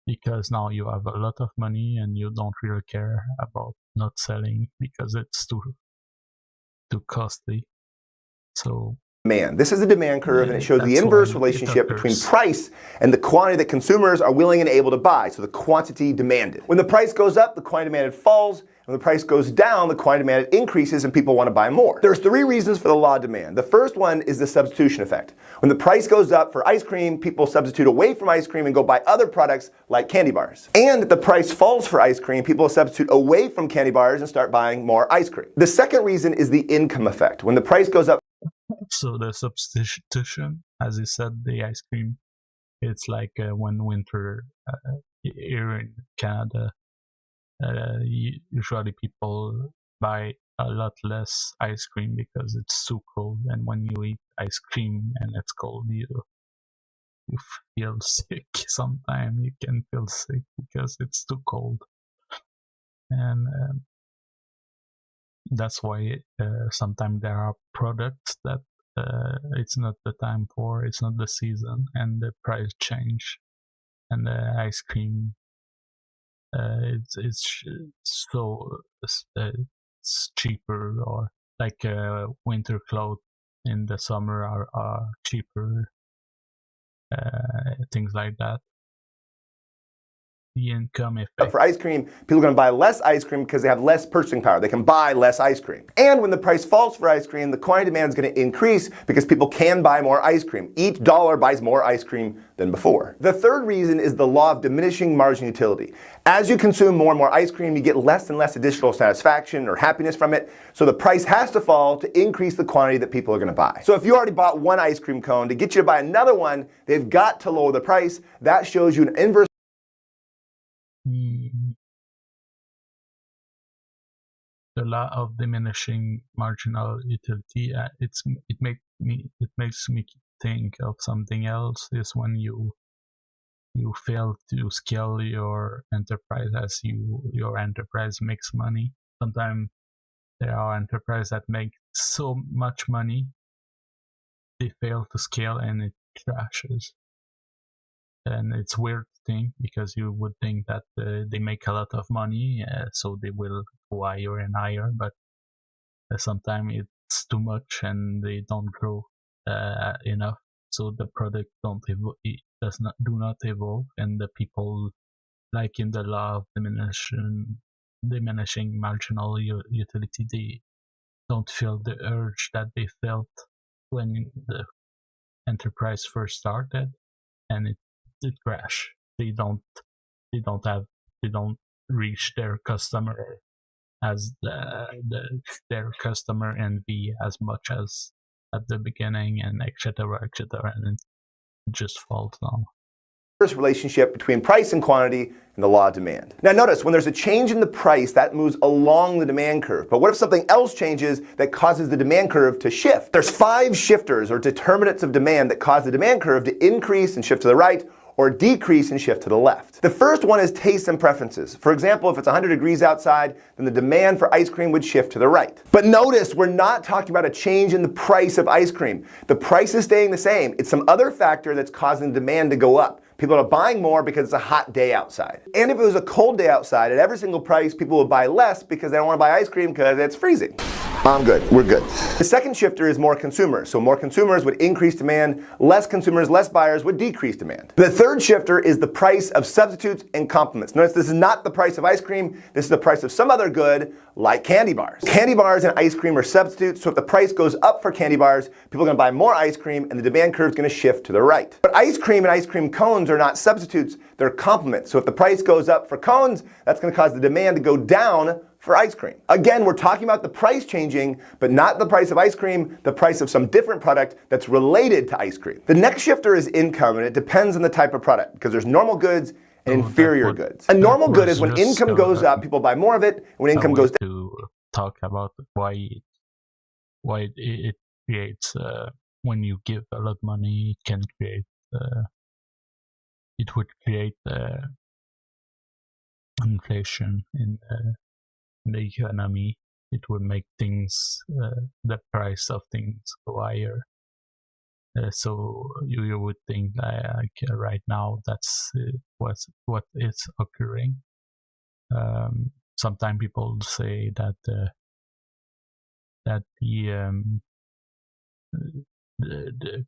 because now you have a lot of money and you don't really care about not selling because it's too costly. So demand. This is the demand curve, and it shows the inverse relationship between price and the quantity that consumers are willing and able to buy, so the quantity demanded. When the price goes up, the quantity demanded falls. When the price goes down, the quantity demanded increases and people want to buy more. There's 3 reasons for the law of demand. The first one is the substitution effect. When the price goes up for ice cream, people substitute away from ice cream and go buy other products like candy bars. And if the price falls for ice cream, people substitute away from candy bars and start buying more ice cream. The second reason is the income effect. When the price goes up, so the substitution, as you said, the ice cream, it's like when winter here in Canada, usually people buy a lot less ice cream because it's too cold, and when you eat ice cream and it's cold, you feel sick. Sometimes you can feel sick because it's too cold, and that's why sometimes there are products that it's not the time for, it's not the season, and the price change, and the ice cream it's cheaper, or like winter clothes in the summer are cheaper, things like that. The income effect. For ice cream, people are going to buy less ice cream because they have less purchasing power. They can buy less ice cream. And when the price falls for ice cream, the quantity demand is going to increase because people can buy more ice cream. Each dollar buys more ice cream than before. The third reason is the law of diminishing margin utility. As you consume more and more ice cream, you get less and less additional satisfaction or happiness from it. So the price has to fall to increase the quantity that people are going to buy. So if you already bought one ice cream cone, to get you to buy another one, they've got to lower the price. That shows you an inverse. The law of diminishing marginal utility, it makes me think of something else. Is when you fail to scale your enterprise as your enterprise makes money. Sometimes there are enterprises that make so much money they fail to scale and it crashes. And it's weird thing because you would think that they make a lot of money, so they will go higher and higher, but sometimes it's too much and they don't grow enough. so the product do not evolve, and the people, like in the law of diminishing marginal utility, they don't feel the urge that they felt when the enterprise first started, and it crashed. They don't reach their customer as their customer envy as much as at the beginning, and etc., and it just falls down. Relationship between price and quantity and the law of demand. Now notice, when there's a change in the price, that moves along the demand curve. But what if something else changes that causes the demand curve to shift? There's 5 shifters or determinants of demand that cause the demand curve to increase and shift to the right, or decrease and shift to the left. The first one is taste and preferences. For example, if it's 100 degrees outside, then the demand for ice cream would shift to the right. But notice, we're not talking about a change in the price of ice cream. The price is staying the same. It's some other factor that's causing the demand to go up. People are buying more because it's a hot day outside. And if it was a cold day outside, at every single price, people would buy less because they don't want to buy ice cream because it's freezing. I'm good, we're good. The second shifter is more consumers. So more consumers would increase demand, less consumers, less buyers would decrease demand. The third shifter is the price of substitutes and complements. Notice this is not the price of ice cream, this is the price of some other good, like candy bars. Candy bars and ice cream are substitutes, so if the price goes up for candy bars, people are gonna buy more ice cream and the demand curve is gonna shift to the right. But ice cream and ice cream cones are not substitutes, they're complements. So if the price goes up for cones, that's gonna cause the demand to go down for ice cream. Again, we're talking about the price changing, but not the price of ice cream, the price of some different product that's related to ice cream. The next shifter is income, and it depends on the type of product, because there's normal goods and inferior goods. A normal good is when income goes up, people buy more of it, and when income goes down. To talk about why it creates, when you give a lot of money, it can create, it would create inflation in the economy. It would make things, the price of things go higher. So you would think like right now that's what is occurring. Sometimes people say that the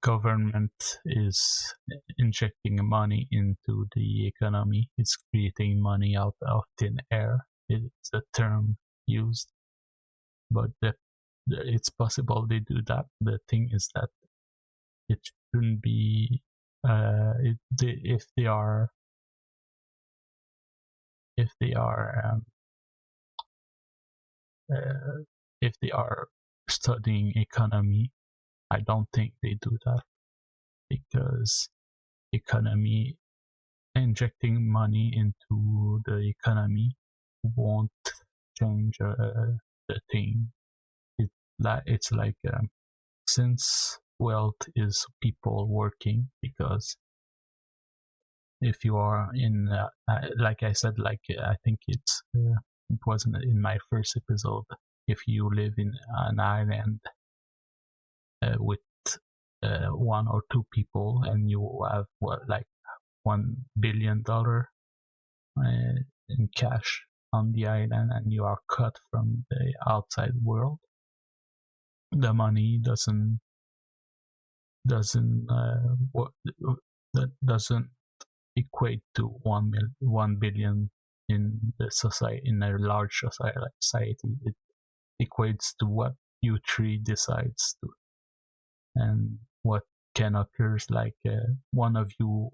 government is injecting money into the economy. It's creating money out of thin air. It's a term used, but it's possible they do that. The thing is that it shouldn't be if they are studying economy. I don't think they do that, because economy, injecting money into the economy won't change the thing. It's like since wealth is people working, because if you are in like I said, like I think it wasn't in my first episode, if you live in an island with 1 or 2 people, and you have like $1 billion in cash on the island, and you are cut from the outside world, the money doesn't equate to 1 billion in the society, in a large society. It equates to what you 3 decides to, and what can occur is like one of you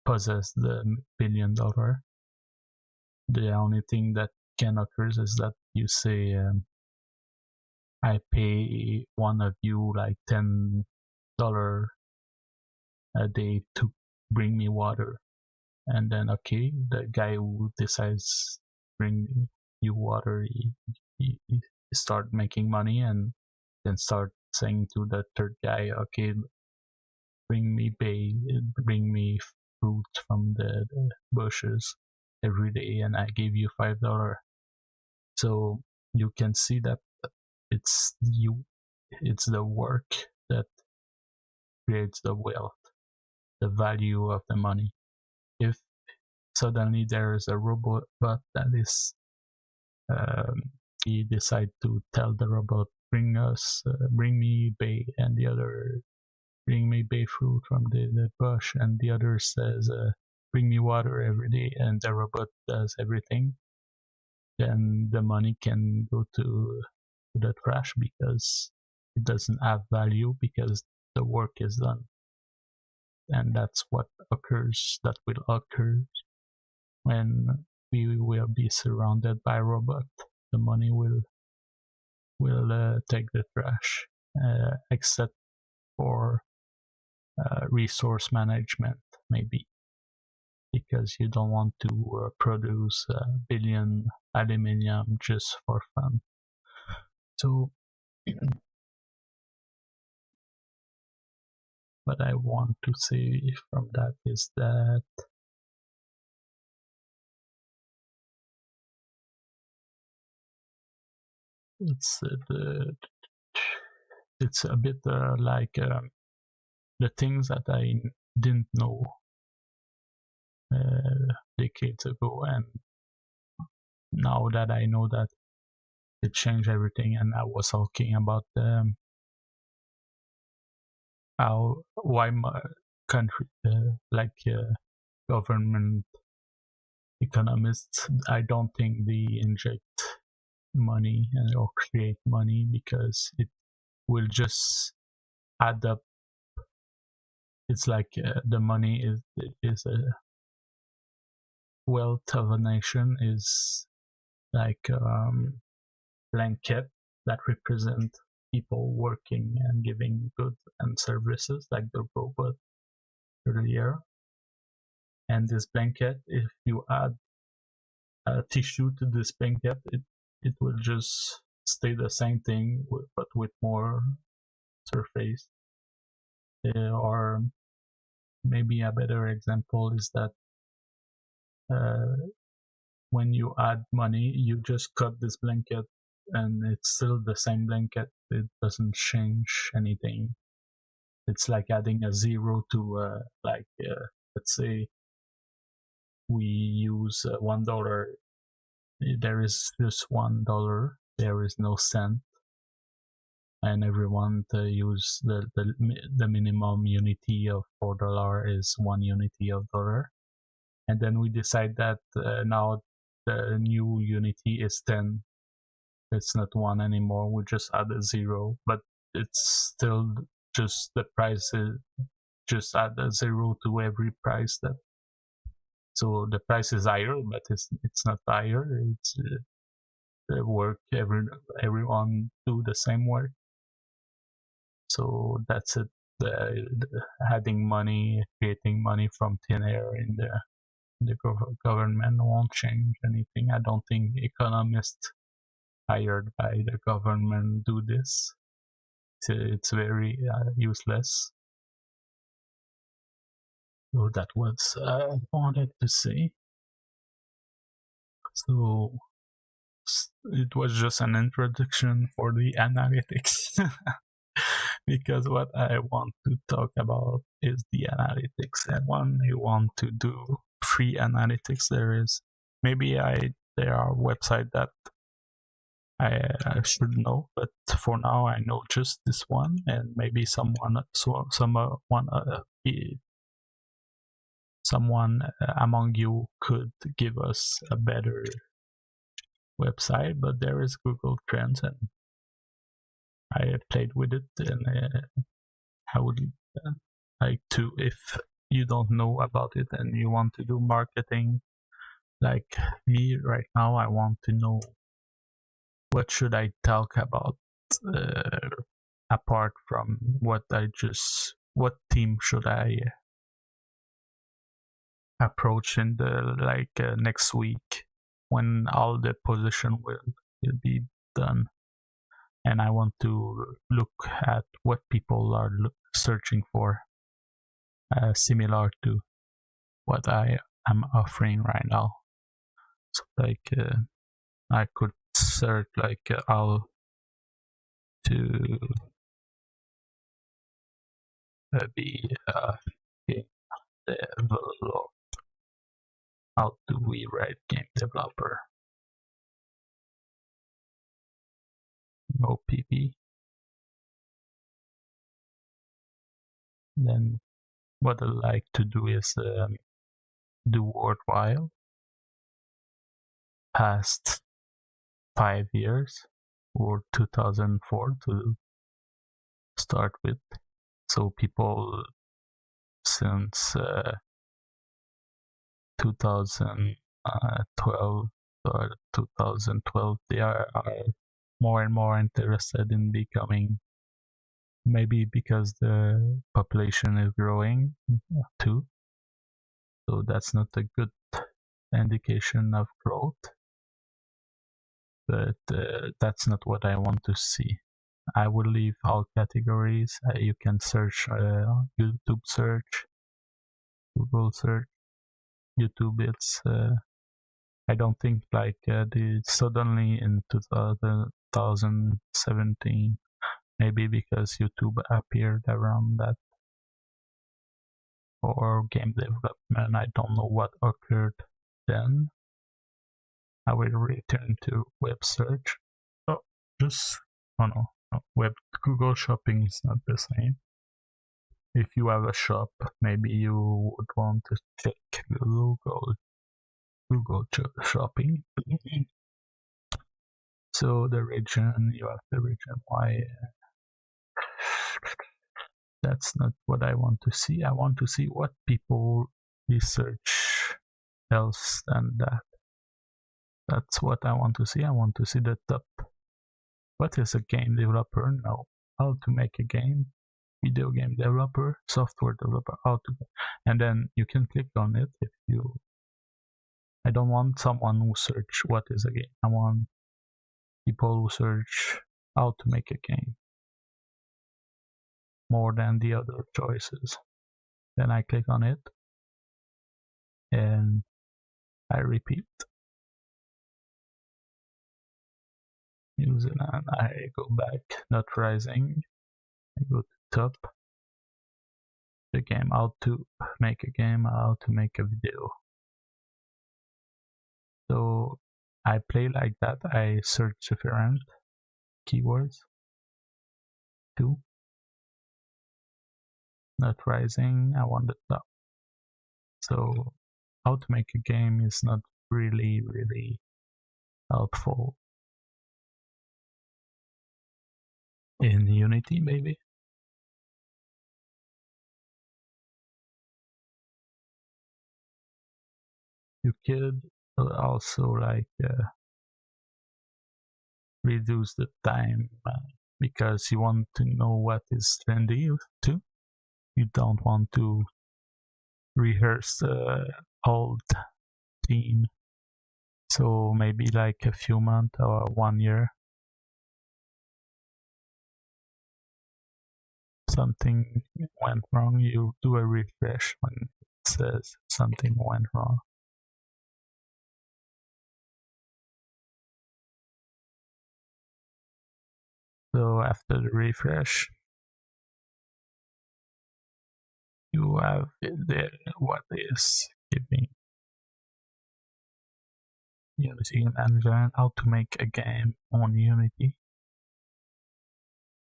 possess the $1 billion. The only thing that can occur is that you say, I pay one of you like $10 a day to bring me water, and then okay, the guy who decides bring you water, he start making money, and then start saying to the third guy, okay, bring me fruit from the bushes every day, and I give you $5. So you can see that it's the work that creates the wealth, the value of the money. If suddenly there is a robot that is he decide to tell the robot, bring me Bay and the other bring me bay fruit from the bush, and the other says, bring me water every day, and the robot does everything, then the money can go to the trash because it doesn't have value because the work is done. And that's what occurs, that will occur when we will be surrounded by robots. The money will take the trash, except for resource management, maybe, because you don't want to produce a billion aluminium just for fun. So what I want to say from that is that it's a bit like the things that I didn't know decades ago, and now that I know that, it changed everything. And I was talking about why my country, government economists, I don't think they inject money or create money, because it will just add up. It's like the money is a wealth of a nation is like blanket that represent people working and giving goods and services, like the robot earlier. And this blanket, if you add a tissue to this blanket, it will just stay the same thing, but with more surface. Or maybe a better example is that when you add money, you just cut this blanket and it's still the same blanket. It doesn't change anything. It's like adding a zero to let's say we use $1. There is just $1. There is no cent, and everyone use the minimum unity of $4 is 1 unity of dollar. And then we decide that now the new unity is 10. It's not 1 anymore. We just add a 0, but it's still just the price is just add a 0 to every price. That so the price is higher, but it's not higher. It's the work, everyone do the same work. So that's it. Adding money, creating money from thin air in the government won't change anything. I don't think economists hired by the government do this. It's very useless. So that was I wanted to say. So it was just an introduction for the analytics. Because what I want to talk about is the analytics. And when you want to do free analytics, there are websites that I should know, but for now I know just this one, and maybe someone among you could give us a better website. But there is Google Trends, and I played with it, and I would like to, if you don't know about it and you want to do marketing like me right now, I want to know what should I talk about apart from what team should I approach in the next week when all the position will be done. And I want to look at what people are searching for, similar to what I am offering right now. So I could search how to be game developer. How do we write game developer? No PP. Then what I like to do is do worthwhile past 5 years or 2004 to start with. So people since 2012 or 2012, they are more and more interested in becoming, maybe because the population is growing too. So that's not a good indication of growth. But that's not what I want to see. I will leave all categories. You can search YouTube search, Google search, YouTube. It's I don't think like suddenly in 2017, maybe because YouTube appeared around that, or game development. I don't know what occurred then. I will return to web search. Oh no, web Google Shopping is not the same. If you have a shop, maybe you would want to check Google Shopping. So the region, you have the region Y. That's not what I want to see. I want to see what people research else than that. That's what I want to see. I want to see the top. What is a game developer? No. How to make a game? Video game developer, software developer, how to, and then you can click on it if you. I don't want someone who search what is a game. I want people who search how to make a game more than the other choices. Then I click on it and I repeat. Using and I go back, not rising. I go to top. The game, how to make a game, how to make a video. So I play like that. I search different keywords too. Not rising, I want the top. So how to make a game is not really helpful. In Unity, maybe. You could also like reduce the time because you want to know what is trendy too. You don't want to rehearse the old theme. So maybe like a few months or 1 year. Something went wrong, you do a refresh when it says something went wrong. So after the refresh, you have there what is giving Unity Manager and how to make a game on Unity.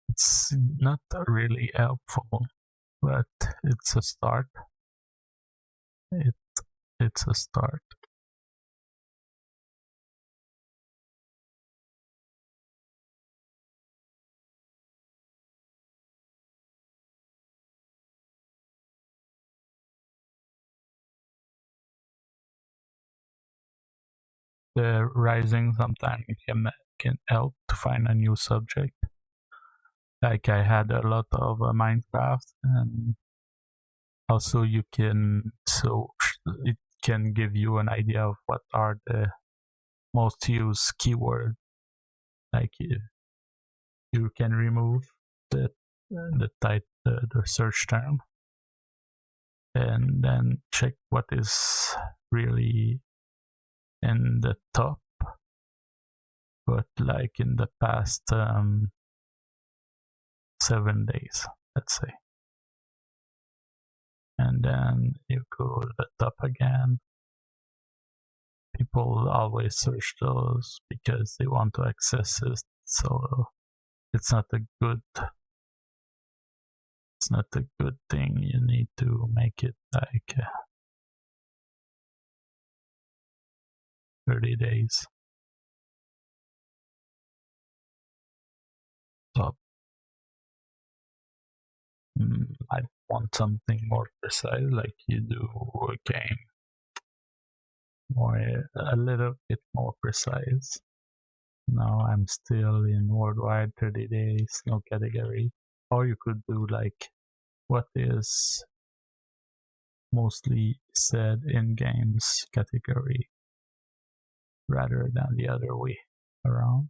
It's not really helpful, but it's a start. It's a start. The rising sometimes can help to find a new subject. Like I had a lot of Minecraft, and also you can, so it can give you an idea of what are the most used keywords. Like you can remove the search term and then check what is really in the top, but like in the past 7 days, let's say. And then you go to the top again. People always search those because they want to access it, so it's not a good it's not a good thing. You need to make it like 30 days. So I want something more precise, like you do a game, more a little bit more precise. Now I'm still in worldwide 30 days, no category. Or you could do like what is mostly said in games category rather than the other way around.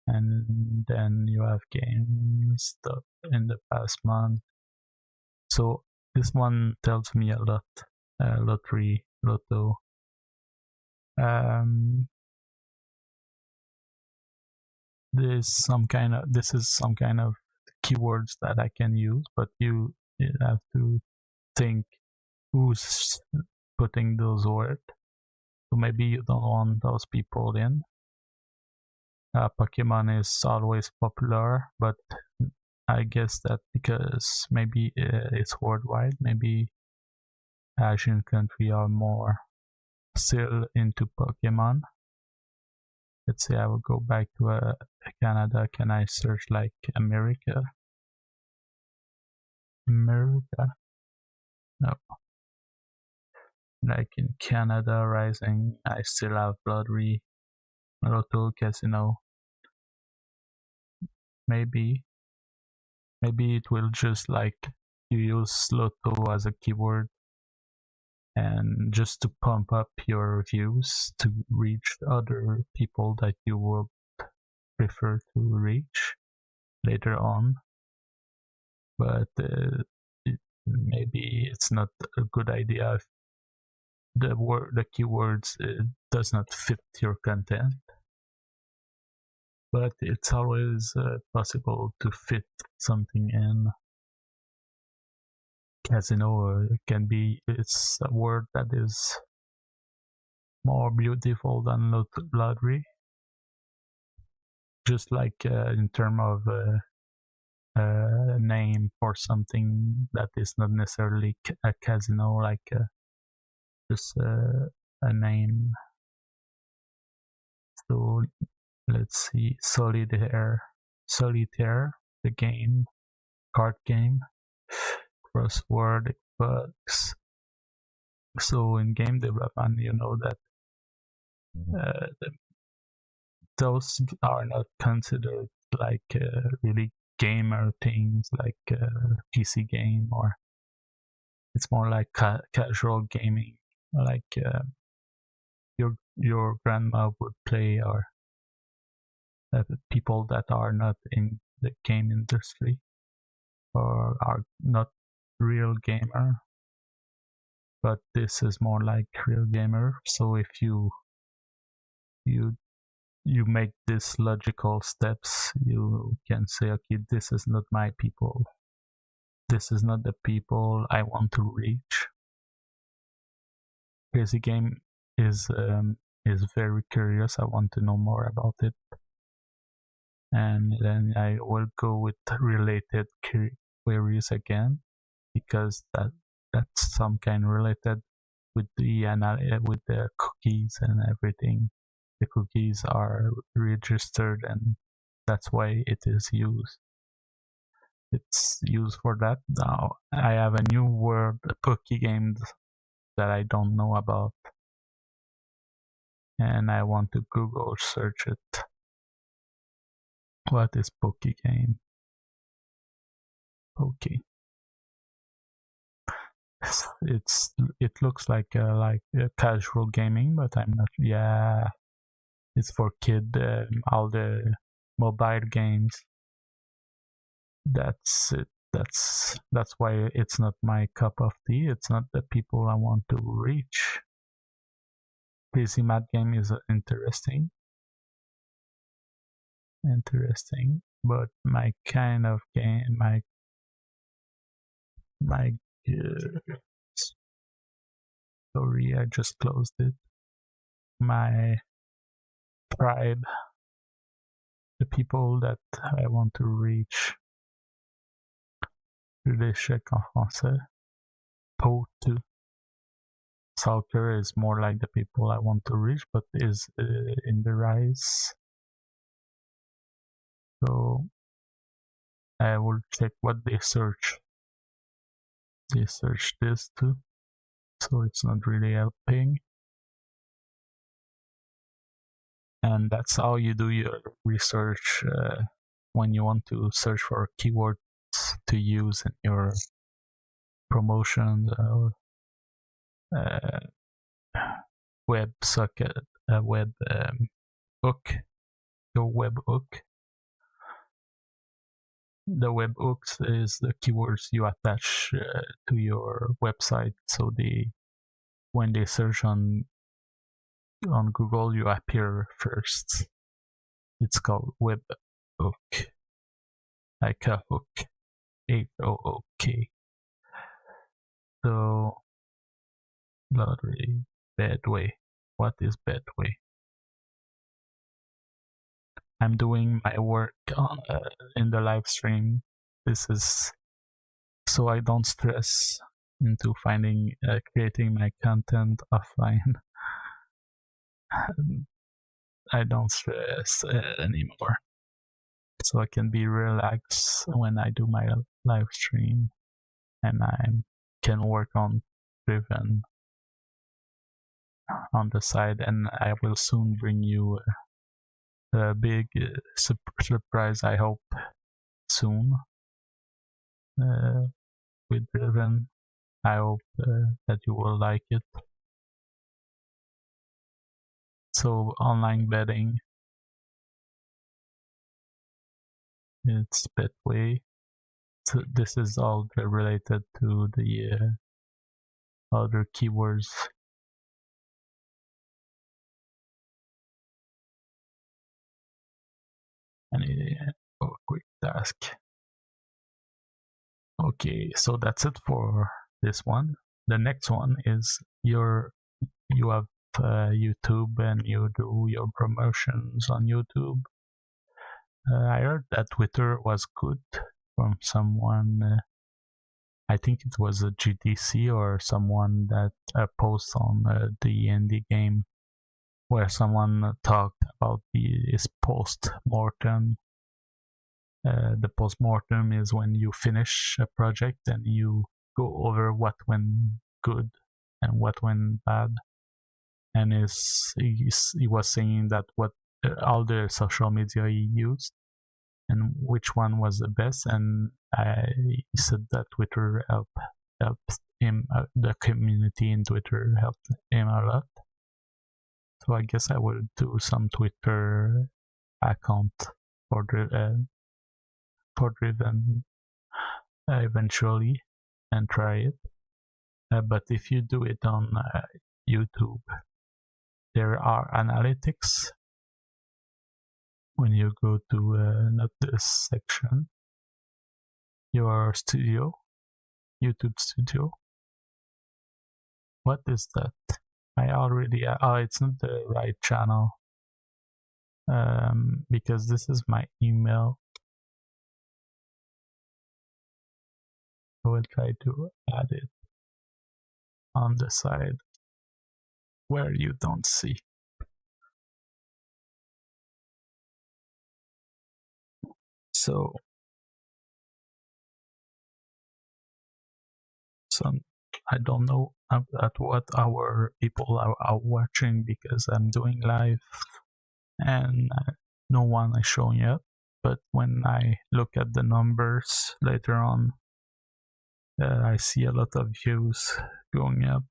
And then you have games stuff in the past month. So this one tells me a lot. Lottery, lotto. This is some kind of keywords that I can use, but you have to think who's putting those words. So maybe you don't want those people in. Pokemon is always popular, but I guess that because maybe it's worldwide, maybe Asian countries are more still into Pokemon. Let's say I will go back to Canada. Can I search like America? America? No. Like in Canada, Rising, I still have Lottery, Lotto, Casino. Maybe it will just like you use Lotto as a keyword and just to pump up your views to reach other people that you would prefer to reach later on. But maybe it's not a good idea if the keywords does not fit your content. But it's always possible to fit something in. Casino it's a word that is more beautiful than lottery. Just like in terms of a name for something that is not necessarily a casino, like just a name. So let's see, Solitaire, the game, card game, crossword bugs. So in game development, you know that those are not considered like really gamer things, like PC game, or it's more like casual gaming, like your grandma would play, or people that are not in the game industry or are not real gamer. But this is more like real gamer. So if you make these logical steps, you can say, okay, this is not my people. This is not the people I want to reach. Crazy game is very curious. I want to know more about it, and then I will go with related queries again, because that's some kind related with the cookies and everything. The cookies are registered, and that's why it is used. It's used for that. Now I have a new word, cookie games, that I don't know about, and I want to Google search it. What is Poke game? Poke. It looks like a casual gaming, but I'm not. Yeah, it's for kid. All the mobile games. That's it. That's why it's not my cup of tea. It's not the people I want to reach. PC Mat game is interesting, but my kind of game, my sorry, I just closed it. My tribe, the people that I want to reach, l'échec en français. Po too. Soccer is more like the people I want to reach, but is in the rise. So I will check what they search. They search this too, so it's not really helping. And that's how you do your research when you want to search for keywords to use in your promotion or web socket, web hook, your web hook. The web hooks is the keywords you attach to your website, so when they search on Google, you appear first. It's called web hook, like a hook, HOOK. So, lottery, bad way. What is bad way? I'm doing my work on in the live stream. This is so I don't stress into creating my content offline. I don't stress anymore, so I can be relaxed when I do my live stream, and I can work on Driven on the side, and I will soon bring you a big surprise, I hope, soon with Driven. I hope that you will like it. So online betting, it's Betway. So this is all related to the other keywords. And quick task. Okay, so that's it for this one. The next one is you have YouTube and you do your promotions on YouTube. I heard that Twitter was good from someone. I think it was a GDC or someone that posts on the indie game, where someone talked about his post-mortem. The post-mortem is when you finish a project and you go over what went good and what went bad. And he was saying that what all the social media he used and which one was the best. And he said that Twitter helped him, the community in Twitter helped him a lot. So I guess I will do some Twitter account for Driven eventually and try it. But if you do it on YouTube, there are analytics. When you go to not this section, your studio, YouTube studio. What is that? I already, it's not the right channel. Because this is my email. I will try to add it on the side where you don't see. So I don't know at what hour people are watching because I'm doing live and no one is showing up. But when I look at the numbers later on, I see a lot of views going up.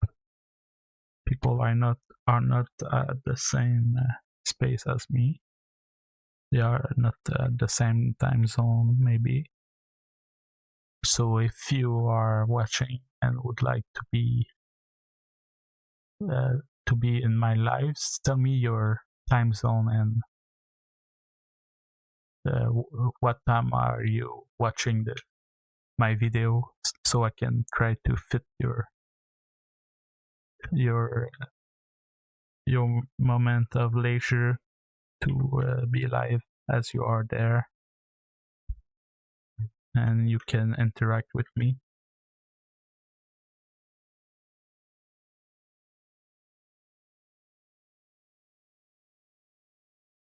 People are not at the same space as me. They are not at the same time zone, maybe. So if you are watching and would like to be in my lives, tell me your time zone and what time are you watching my video, so I can try to fit your moment of leisure to be live as you are there. and you can interact with me.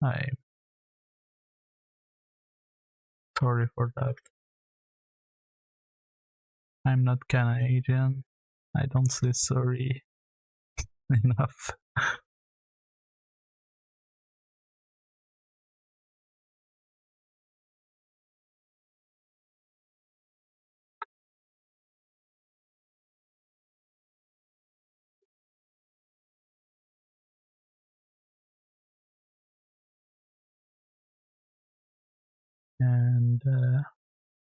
I'm sorry for that. I'm not Canadian. I don't say sorry enough. And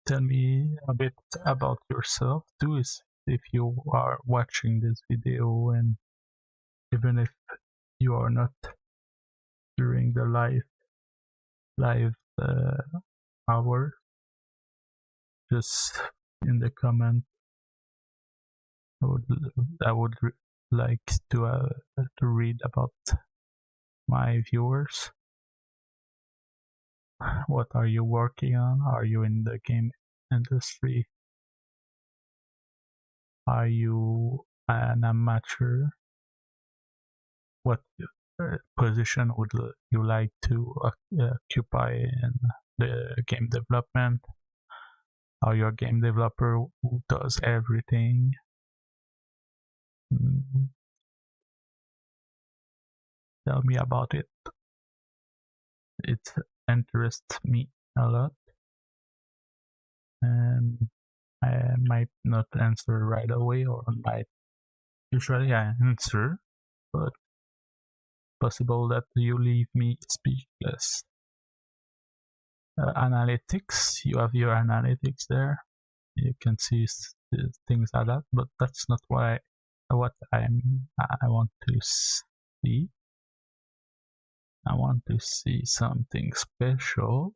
tell me a bit about yourself too, if you are watching this video, and even if you are not during the live hour, just in the comment. I would like to read about my viewers. What are you working on? Are you in the game industry? Are you an amateur? What position would you like to occupy in the game development? Are you a game developer who does everything? Tell me about it. It interests me a lot, and I might not answer right away, or might usually I answer, but possible that you leave me speechless. Analytics, you have your analytics there. You can see things like that, but that's not what I want to see. I want to see something special.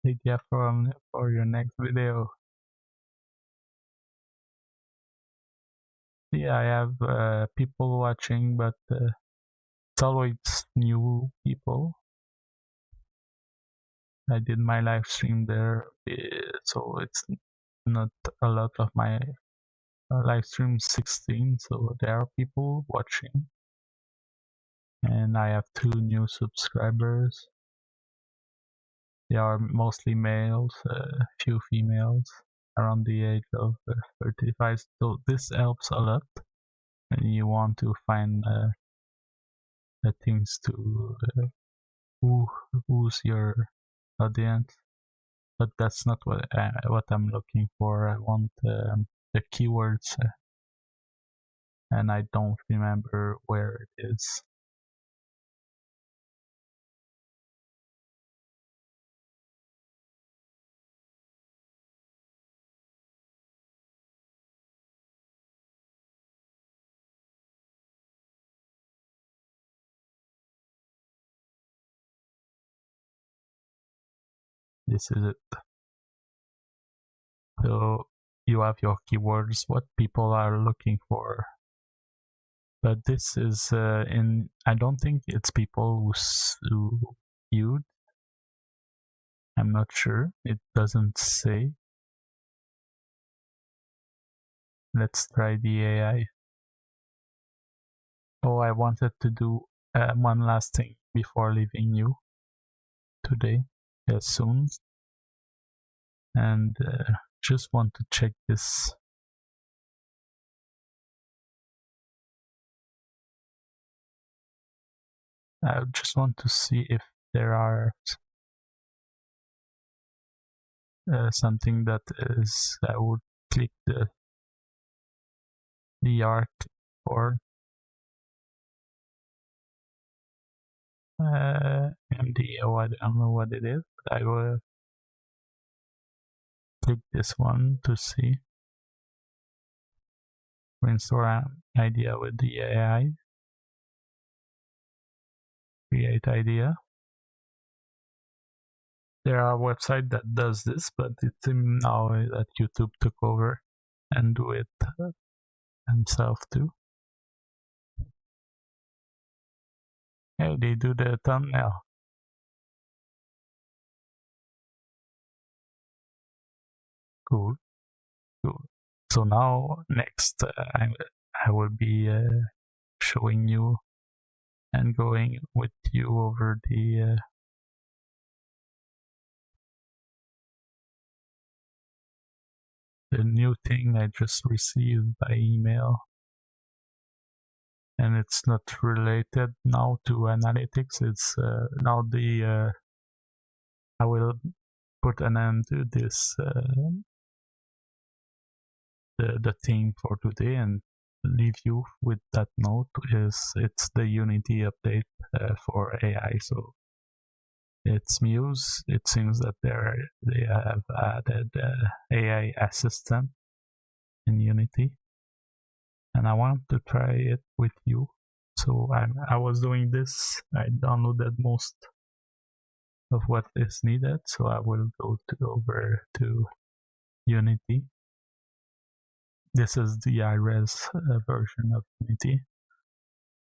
Idea for your next video. Yeah, I have people watching, but it's always new people. I did my live stream there, so it's not a lot of my live stream 16, so there are people watching, and I have 2 new subscribers. They are mostly males, few females around the age of 35, so this helps a lot when you want to find things to who's your audience. But that's not what I'm looking for. I want the keywords, and I don't remember where it is. This is it. So you have your keywords, what people are looking for. But this is I don't think it's people who viewed. I'm not sure. It doesn't say. Let's try the AI. Oh, I wanted to do one last thing before leaving you today, soon. And just want to check this. I just want to see if there are something that is, I would click the art for. MDO, I don't know what it is, but I will click this one to see. Brainstorm idea with the AI. Create idea. There are websites that does this, but it seems now that YouTube took over and do it themselves too. Hey, they do the thumbnail. Cool, cool. So now, next, I will be showing you and going with you over the new thing I just received by email. And it's not related now to analytics. It's now I will put an end to this the theme for today and leave you with that note. It's the Unity update for AI. So it's Muse. It seems that they have added AI assistant in Unity, and I want to try it with you. So I was doing this. I downloaded most of what is needed, so I will go over to Unity. This is the iRes version of Unity,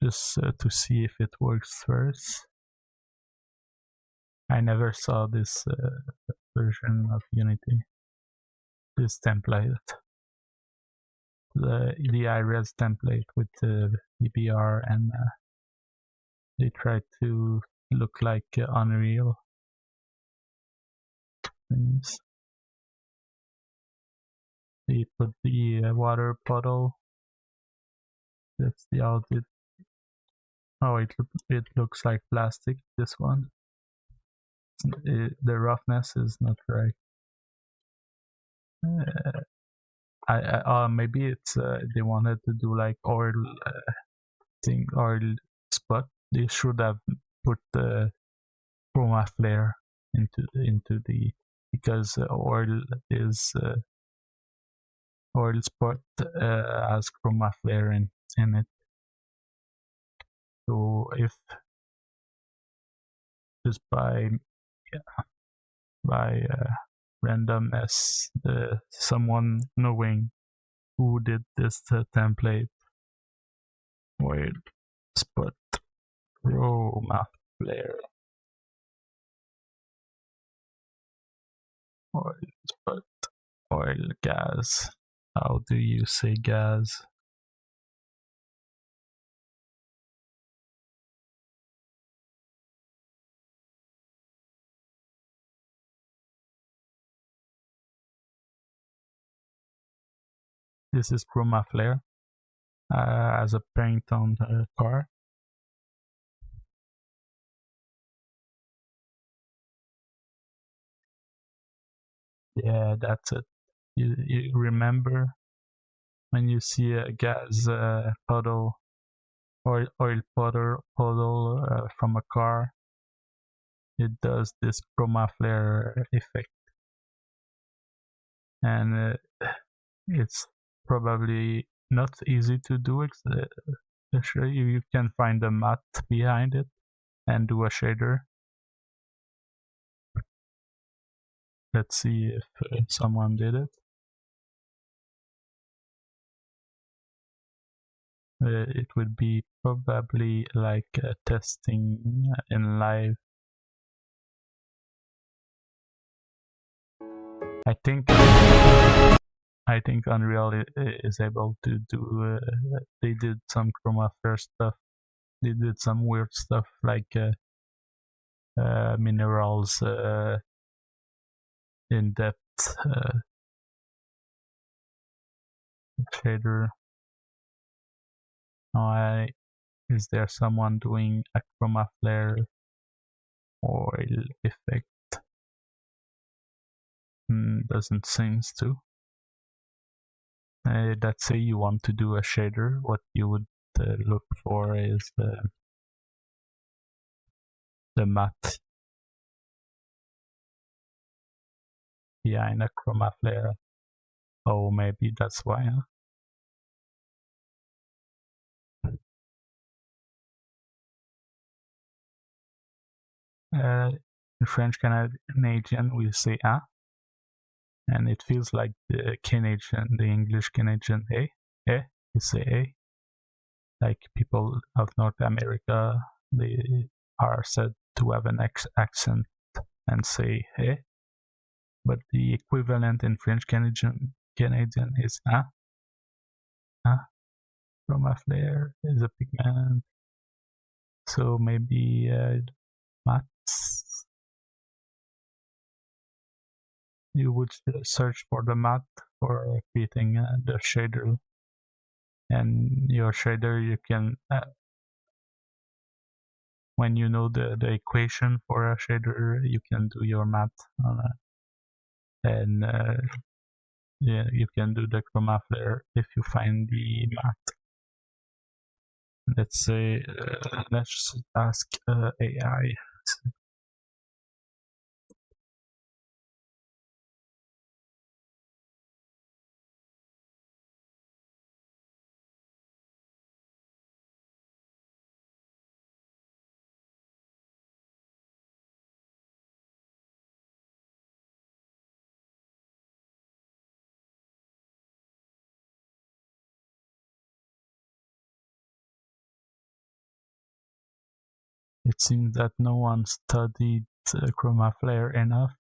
just to see if it works first. I never saw this version of Unity, this template, the iRes template with the EBR, and they try to look like Unreal things. They put the water puddle. That's the outfit. Oh, it looks like plastic. This one. The roughness is not right. Maybe it's they wanted to do like oil oil spot. They should have put the chroma flare into the because oil spot has chroma flare in it. So if just by randomness, someone knowing who did this template, oil spot chroma flare, oil spot oil gas. How do you say gas? This is chroma flare as a paint on the car. Yeah, that's it. You remember when you see a gas puddle or oil puddle from a car, it does this chroma flare effect, and it's probably not easy to do. Sure, you can find a matte behind it and do a shader. Let's see if someone did it. It would be probably like testing in live. I think Unreal is able to do. They did some chroma flare stuff. They did some weird stuff like minerals in depth shader. Is there someone doing a chroma flare oil effect? Doesn't seem to. Let's say you want to do a shader. What you would look for is the matte behind a chroma flare. Oh, maybe that's why. Huh? In French Canadian, we say "ah," and it feels like the English Canadian "eh," you say "eh," like people of North America they are said to have an accent and say "eh," but the equivalent in French Canadian is "ah." Chroma flare is a pigment, so maybe mattes. You would search for the matte for creating the shader, and your shader you can when you know the equation for a shader, you can do your math on it. And yeah, you can do the chroma flare if you find the math. Let's say, let's ask AI. It seems that no one studied chroma flare enough.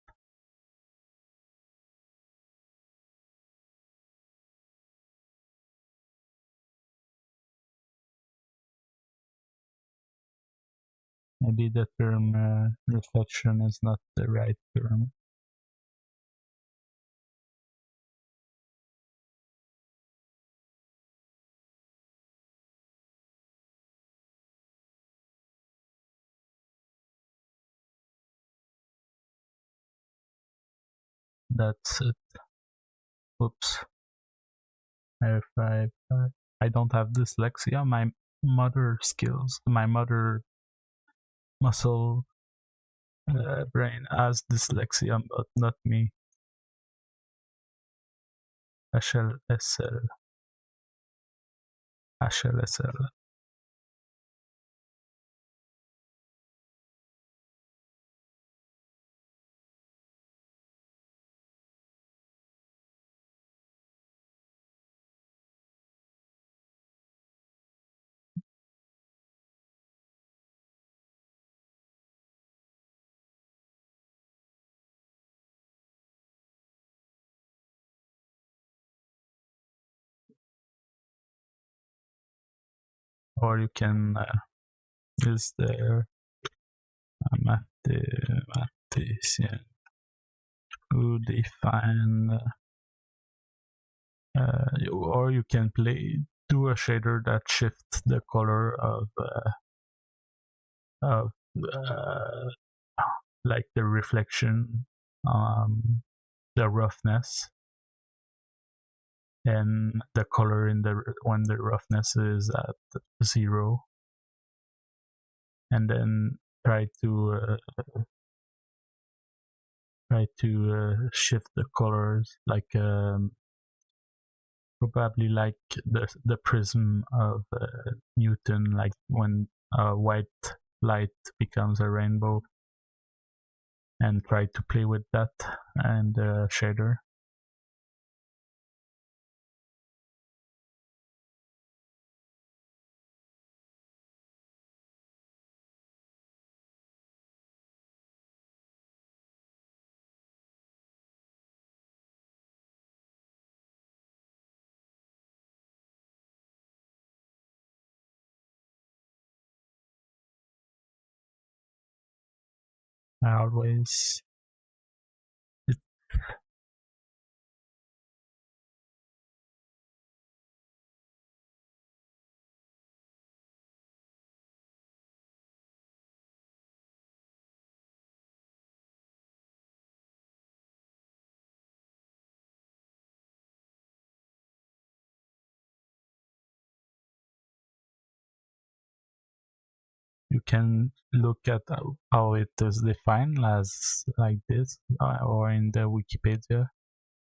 Maybe the term reflection is not the right term. That's it. Oops. If I don't have dyslexia, my motor skills, my motor muscle brain has dyslexia, but not me. HLSL. HLSL. Or you can use the mathematician who define, or you can do a shader that shifts the color of like the reflection, the roughness, and the color in when the roughness is at 0, and then try to shift the colors like probably like the prism of Newton, like when white light becomes a rainbow, and try to play with that and shader. I always you can look at how it is defined as like this, or in the Wikipedia,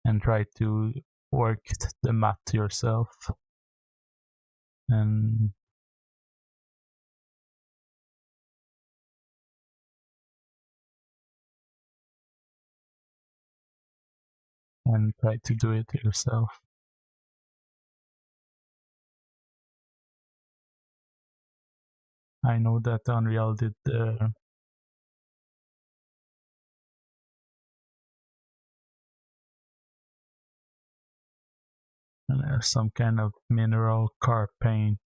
and try to work the math yourself. And try to do it yourself. I know that Unreal did some kind of mineral car paint.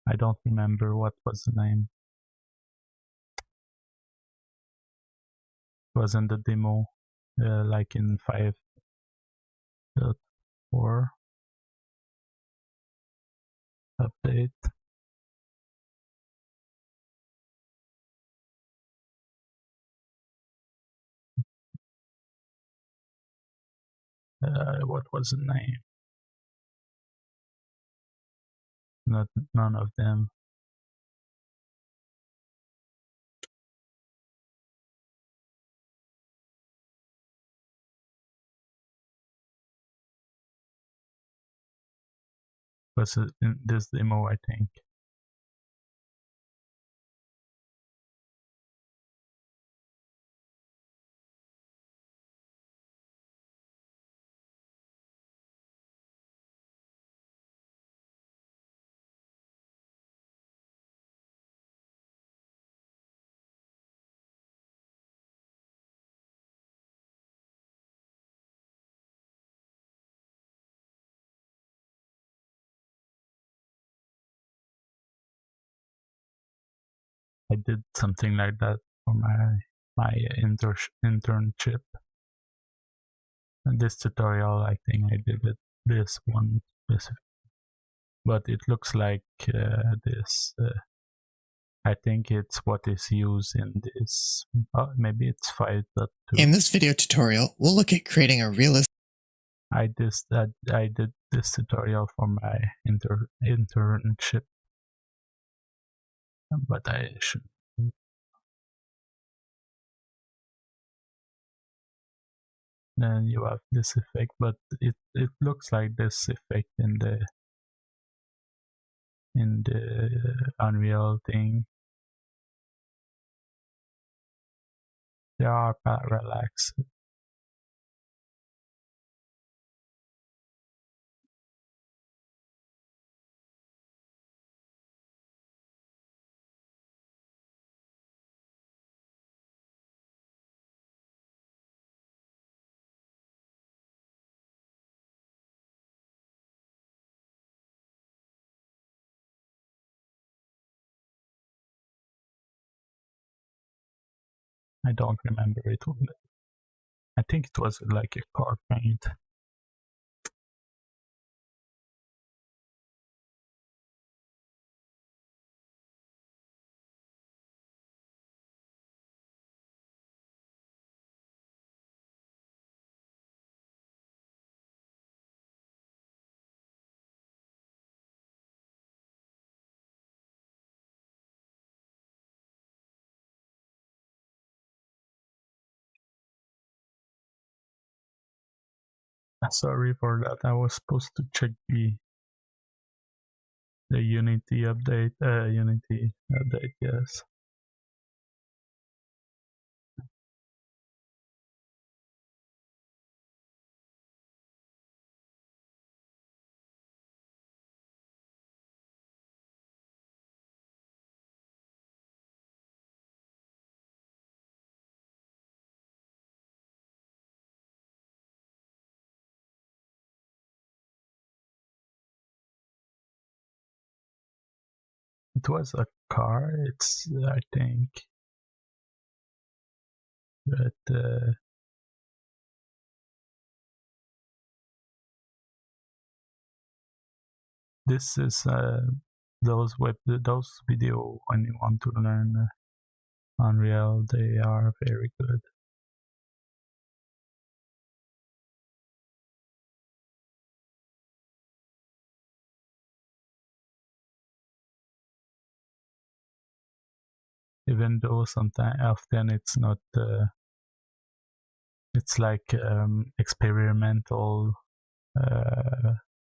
I don't remember what was the name. It was in the demo, like in 5.4 update. What was the name? None of them. Was it in this demo, I think. I did something like that for my internship. And this tutorial, I think I did it this one specific, but it looks like this. I think it's what is used in this. Maybe it's 5.2. In this video tutorial, we'll look at creating a realistic. I did this tutorial for my internship, but I should. Then you have this effect, but it looks like this effect in the Unreal thing. There are parallax. I don't remember it. I think it was like a car paint. Sorry for that. I was supposed to check the Unity update. Unity update, yes. It was a car. It's I think, but this is those video when you want to learn Unreal. They are very good. Even though often it's not. It's like experimental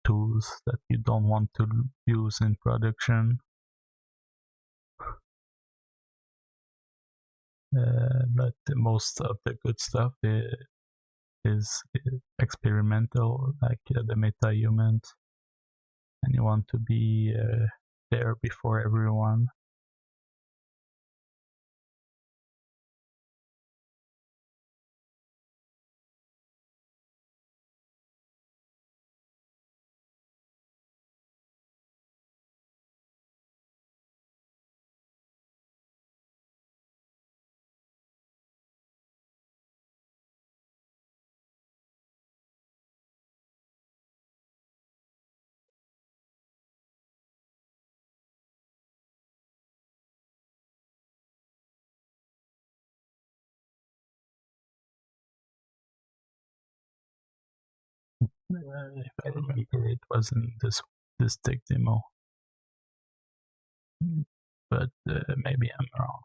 tools that you don't want to use in production. But most of the good stuff is experimental, like the meta-humans, and you want to be there before everyone. If I remember, it wasn't this tech demo, but maybe I'm wrong.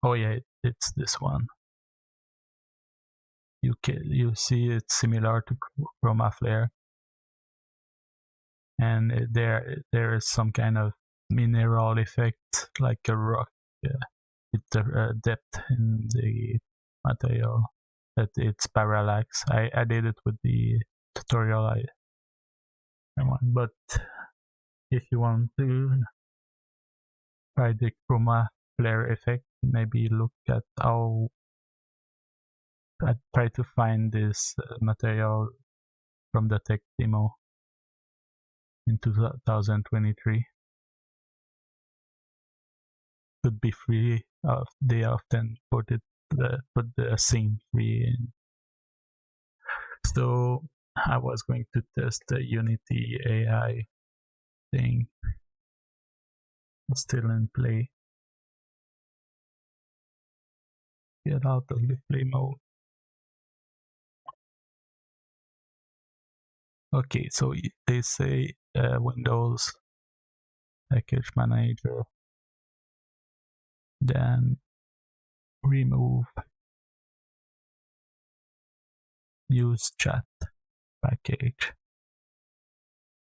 Oh yeah, it's this one. You see it's similar to Chroma Flare, and there is some kind of mineral effect, like a rock with the depth in the material, that it's parallax. I did it with the tutorial I want, but if you want to try the Chroma Flare effect, maybe look at how I try to find this material from the tech demo in 2023. Could be free. They often put the scene free in. So I was going to test the Unity AI thing. It's still in play. Get out of the play mode. Okay, so they say Windows Package Manager, then remove use chat package.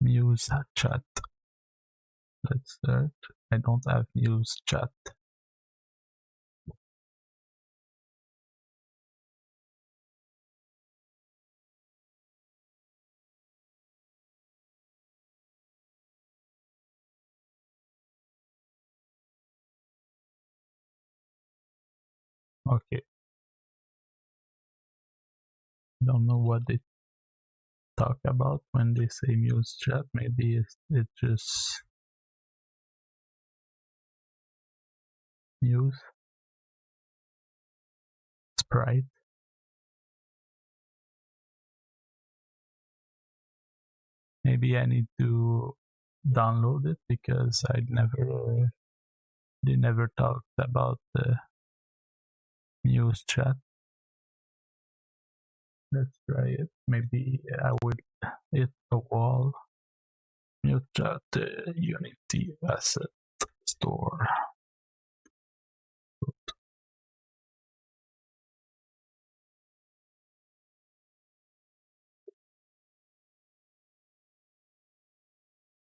Use chat. Let's search. I don't have use chat. Okay. Don't know what they talk about when they say use chat. Maybe it's just use sprite. Maybe I need to download it because they never talked about the use chat. Let's try it. Maybe I would hit a wall. Use chat Unity asset store.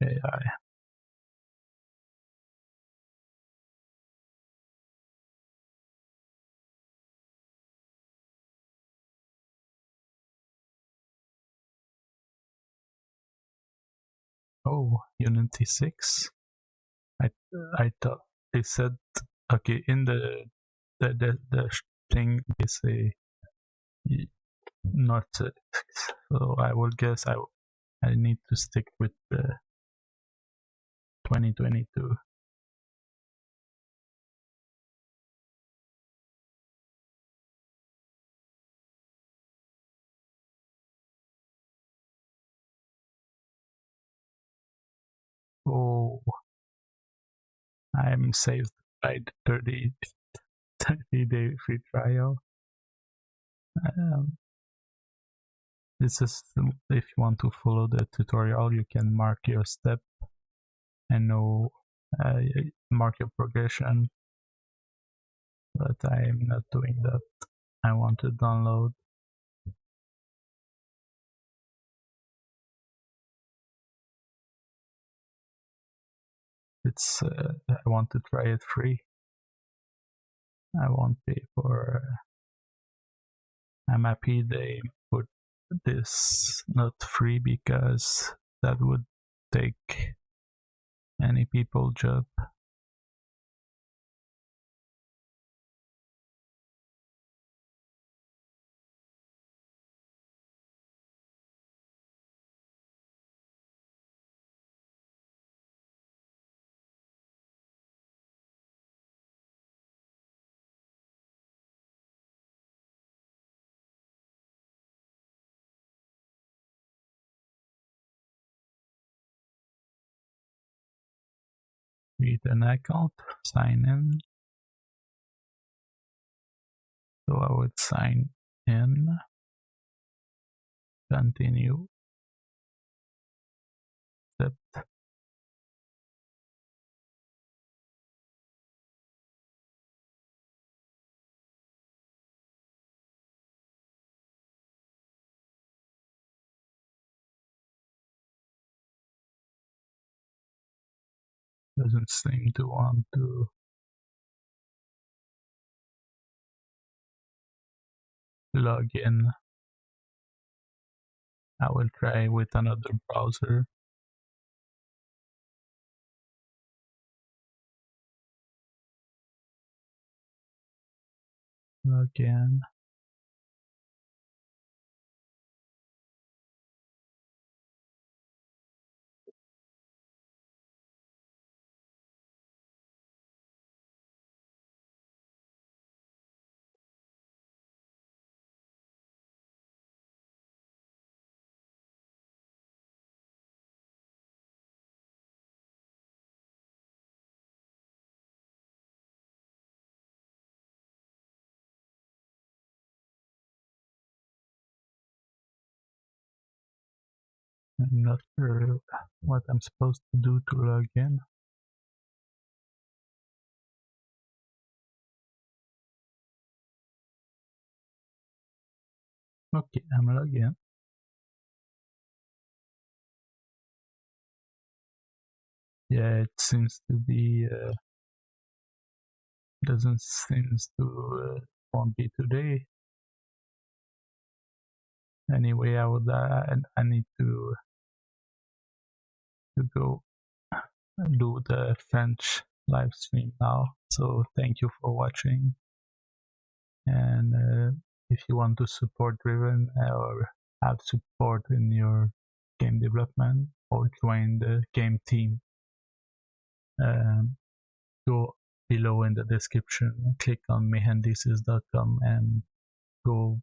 AI. Oh, Unity 6. I thought they said, okay, in the thing they say not 6. So I will guess I need to stick with the 2022. Oh, I'm saved by the 30-day free trial. This is, if you want to follow the tutorial, you can mark your step and mark your progression, but I'm not doing that. I want to download. I want to try it free. I won't pay for. I'm happy they put this not free because that would take many people's job. Create an account, sign in. So I would sign in. Continue. Accept. Doesn't seem to want to log in. I will try with another browser. Log in. I'm not sure what I'm supposed to do to log in. Okay, I'm logged in. Yeah, it seems to be doesn't seems to won't be today. Anyway, I need to go do the French live stream now. So thank you for watching. And if you want to support Driven or have support in your game development or join the game team, go below in the description, click on mehandises.com and go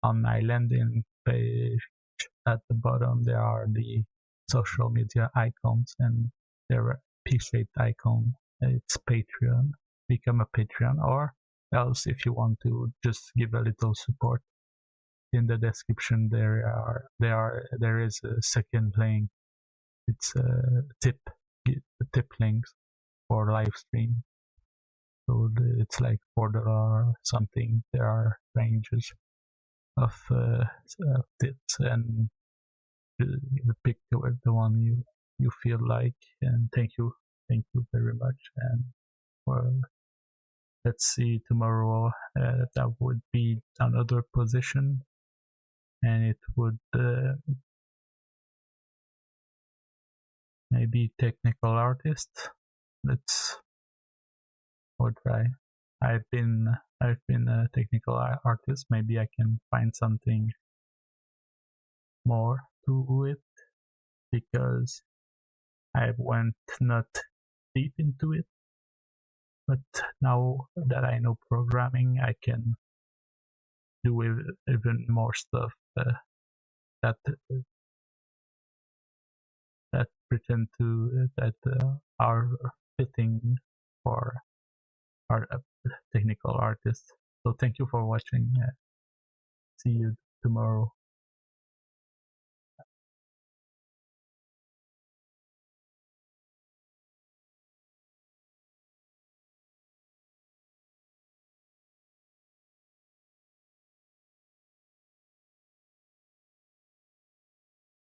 on my landing page. At the bottom there are the social media icons and there are P-shaped icon. It's Patreon. Become a Patreon, or else if you want to just give a little support, in the description there is a second link. It's a tip links for live stream. So it's like $4 something. There are ranges of tips, and pick the one you feel like. And thank you very much. And well, let's see tomorrow. That would be another position, and it would maybe technical artist. Let's try. I've been a technical artist. Maybe I can find something more to it, because I went not deep into it. But now that I know programming, I can do even more stuff that pretend to that are fitting for our technical artists. So thank you for watching. See you tomorrow.